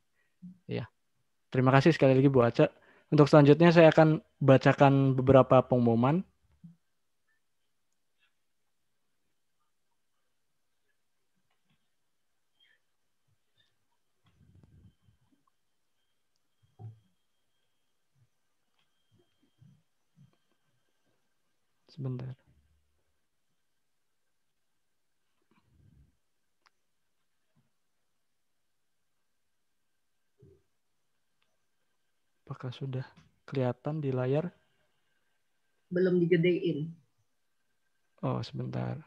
Iya. Terima kasih sekali lagi Bu Ace. Untuk selanjutnya saya akan bacakan beberapa pengumuman. Sebentar. Apakah sudah kelihatan di layar? Belum digedein. Oh, sebentar.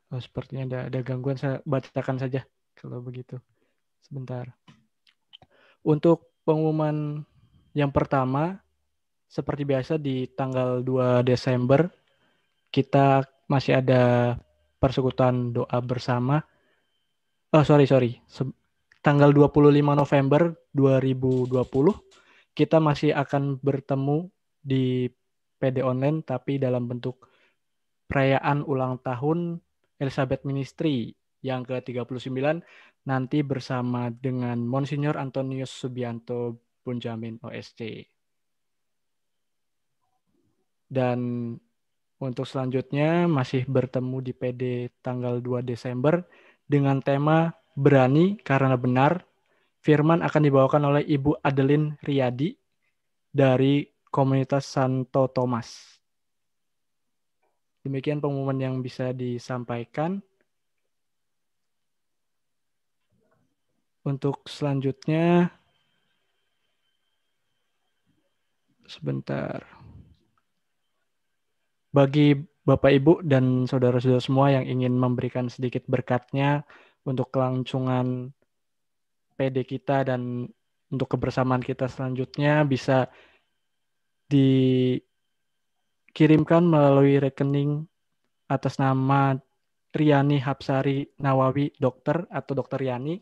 Oh, sepertinya ada gangguan, saya bacakan saja kalau begitu. Sebentar. Untuk pengumuman yang pertama, seperti biasa di tanggal 2 Desember, kita masih ada persekutuan doa bersama. Oh, sorry. Tanggal 25 November 2020, kita masih akan bertemu di PD Online, tapi dalam bentuk perayaan ulang tahun Elizabeth Ministry yang ke-39 nanti bersama dengan Monsignor Antonius Subianto Bunjamin OSC. Dan untuk selanjutnya masih bertemu di PD tanggal 2 Desember dengan tema Berani Karena Benar. Firman akan dibawakan oleh Ibu Adeline Riyadi dari komunitas Santo Thomas. Demikian pengumuman yang bisa disampaikan. Untuk selanjutnya, sebentar. Bagi Bapak Ibu dan saudara-saudara semua yang ingin memberikan sedikit berkatnya untuk kelangsungan PD kita dan untuk kebersamaan kita selanjutnya, bisa dikirimkan melalui rekening atas nama Riani Hapsari Nawawi Dokter atau Dokter Yani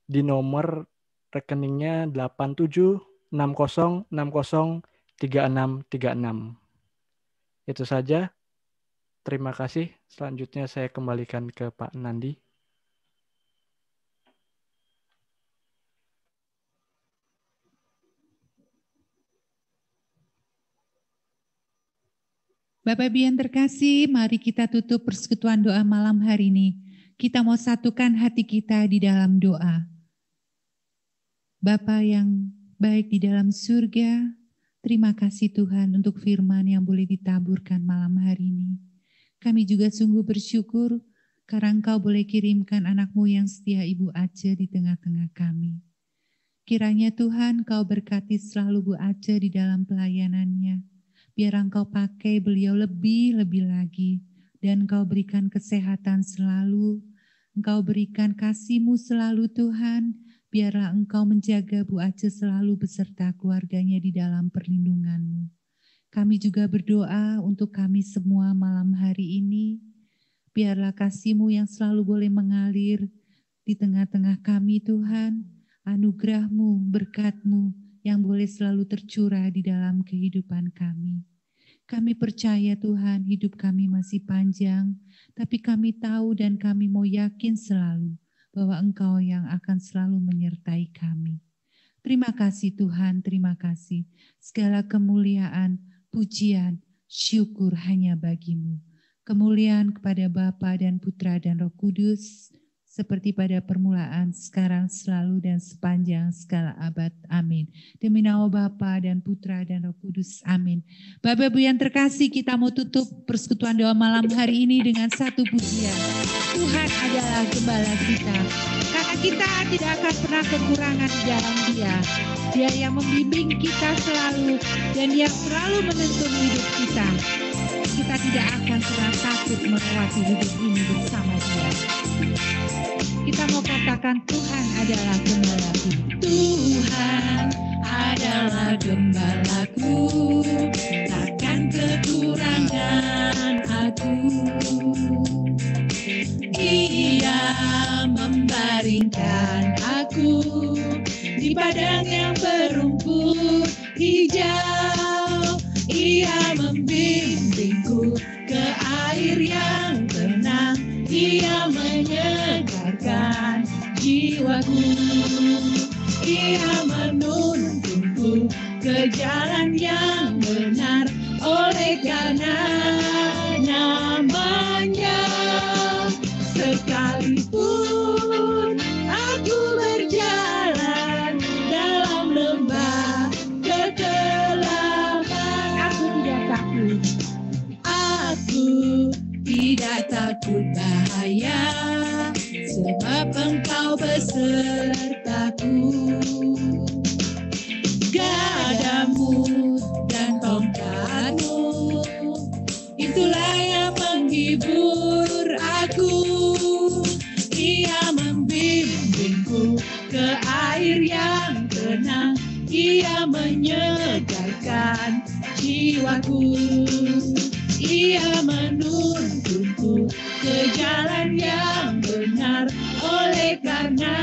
di nomor rekeningnya 8760603636. Itu saja. Terima kasih. Selanjutnya saya kembalikan ke Pak Nandi. Bapak Ibu yang terkasih, mari kita tutup persekutuan doa malam hari ini. Kita mau satukan hati kita di dalam doa. Bapa yang baik di dalam surga, terima kasih Tuhan untuk firman yang boleh ditaburkan malam hari ini. Kami juga sungguh bersyukur karena Engkau boleh kirimkan anak-Mu yang setia Ibu Ace di tengah-tengah kami. Kiranya Tuhan Kau berkati selalu Bu Ace di dalam pelayanannya. Biar Engkau pakai beliau lebih lagi. Dan Engkau berikan kesehatan selalu. Engkau berikan kasih-Mu selalu Tuhan. Biarlah Engkau menjaga Bu Ace selalu beserta keluarganya di dalam perlindungan-Mu. Kami juga berdoa untuk kami semua malam hari ini. Biarlah kasih-Mu yang selalu boleh mengalir di tengah-tengah kami Tuhan. Anugerah-Mu, berkat-Mu yang boleh selalu tercurah di dalam kehidupan kami. Kami percaya Tuhan hidup kami masih panjang, tapi kami tahu dan kami mau yakin selalu bahwa Engkau yang akan selalu menyertai kami. Terima kasih Tuhan, terima kasih. Segala kemuliaan, pujian, syukur hanya bagi-Mu. Kemuliaan kepada Bapa dan Putra dan Roh Kudus, seperti pada permulaan, sekarang, selalu, dan sepanjang segala abad. Amin. Demi nama Bapa dan Putra dan Roh Kudus. Amin. Bapak Ibu yang terkasih, kita mau tutup persekutuan doa malam hari ini dengan satu pujian. Tuhan adalah gembala kita. Karena kita tidak akan pernah kekurangan di dalam Dia. Dia yang membimbing kita selalu dan Dia selalu menuntun hidup kita. Kita tidak akan pernah takut melewati hidup ini bersama Dia. Kita mau katakan Tuhan adalah gembalaku. Tuhan adalah gembalaku, takkan kekurangan aku. Ia membaringkan aku di padang yang berumput hijau. Ia membimbingku ke air yang tenang. Ia menyegarkan jiwaku. Ia menuntunku ke jalan yang benar. Oleh karena namanya, sekalipun aku berjalan dalam lembah kegelapan, aku tidak takut bahaya, sebab Engkau besertaku. Gadamu dan tongkatmu, itulah yang menghibur aku. Ia membimbingku ke air yang tenang. Ia menyegarkan jiwaku. Ia menuntunku ke jalan yang benar. Oleh karena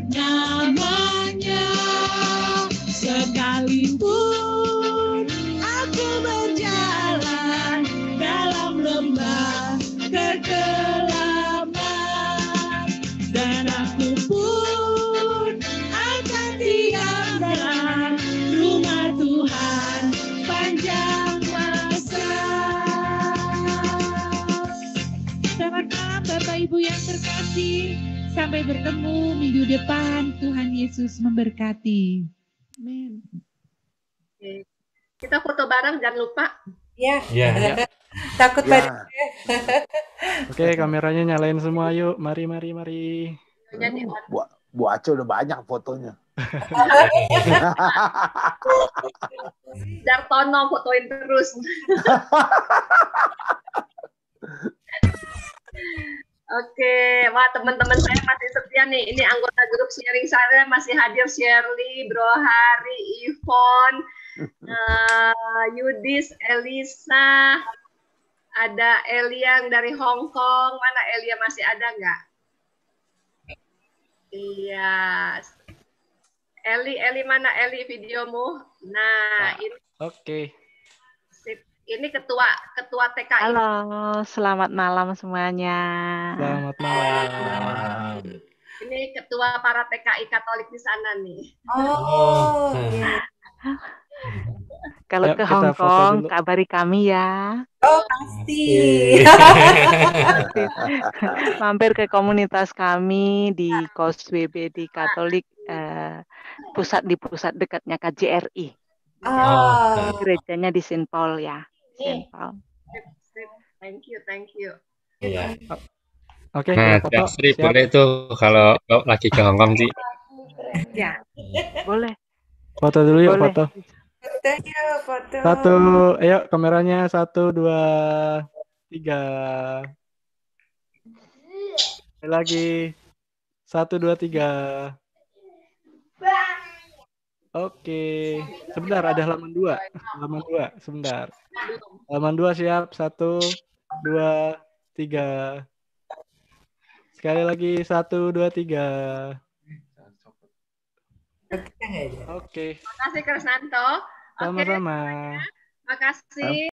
namanya, sekalipun aku berjalan dalam lembah kegelapan, dan aku pun akan diam dalam rumah Tuhan panjang masa. Selamat malam Bapak Ibu yang terkasih. Sampai bertemu minggu depan. Tuhan Yesus memberkati. Amin. Kita foto bareng, jangan lupa. Ya. Ya. Takut Ya. pada. Oke, kameranya nyalain semua yuk. Mari. Jadi, Bu Ace udah banyak fotonya. Dartono fotoin terus. Oke, wah teman-teman saya masih setia nih. Ini anggota grup sharing saya masih hadir, Shirley, Bro Hari, Ivon, Yudis, Elisa, ada Eliang dari Hong Kong. Mana Elia, masih ada nggak? Iya. Eli mana Eli videomu? Nah, ini Oke. ini ketua TKI. Halo, selamat malam semuanya. Selamat malam. Ini ketua para TKI Katolik di sana nih. Oh, Kalau Yuk, ke kita Hong foto Kong, dulu. kabari kami ya. oh pasti. Mampir ke komunitas kami di KOSWB di Katolik, di pusat dekatnya KJRI. Oh, Gerejanya di St. Paul ya. St. Paul. Sip. Thank you. Iya. Oke, Nah, kita foto. Sri Siap. boleh tuh kalau lagi ke Hongkong sih. Ya, boleh. Foto dulu yuk, Boleh. foto. Foto yuk, foto. Satu, ayo kameranya 1, 2, 3. Sekali lagi. 1, 2, 3. Oke. Sebentar, ada halaman 2. Halaman 2, sebentar. Halaman 2 siap. 1, 2, 3. Sekali lagi 1, 2, 3. Oke. Terima kasih Krisnanto. Oke, Sama-sama. makasih.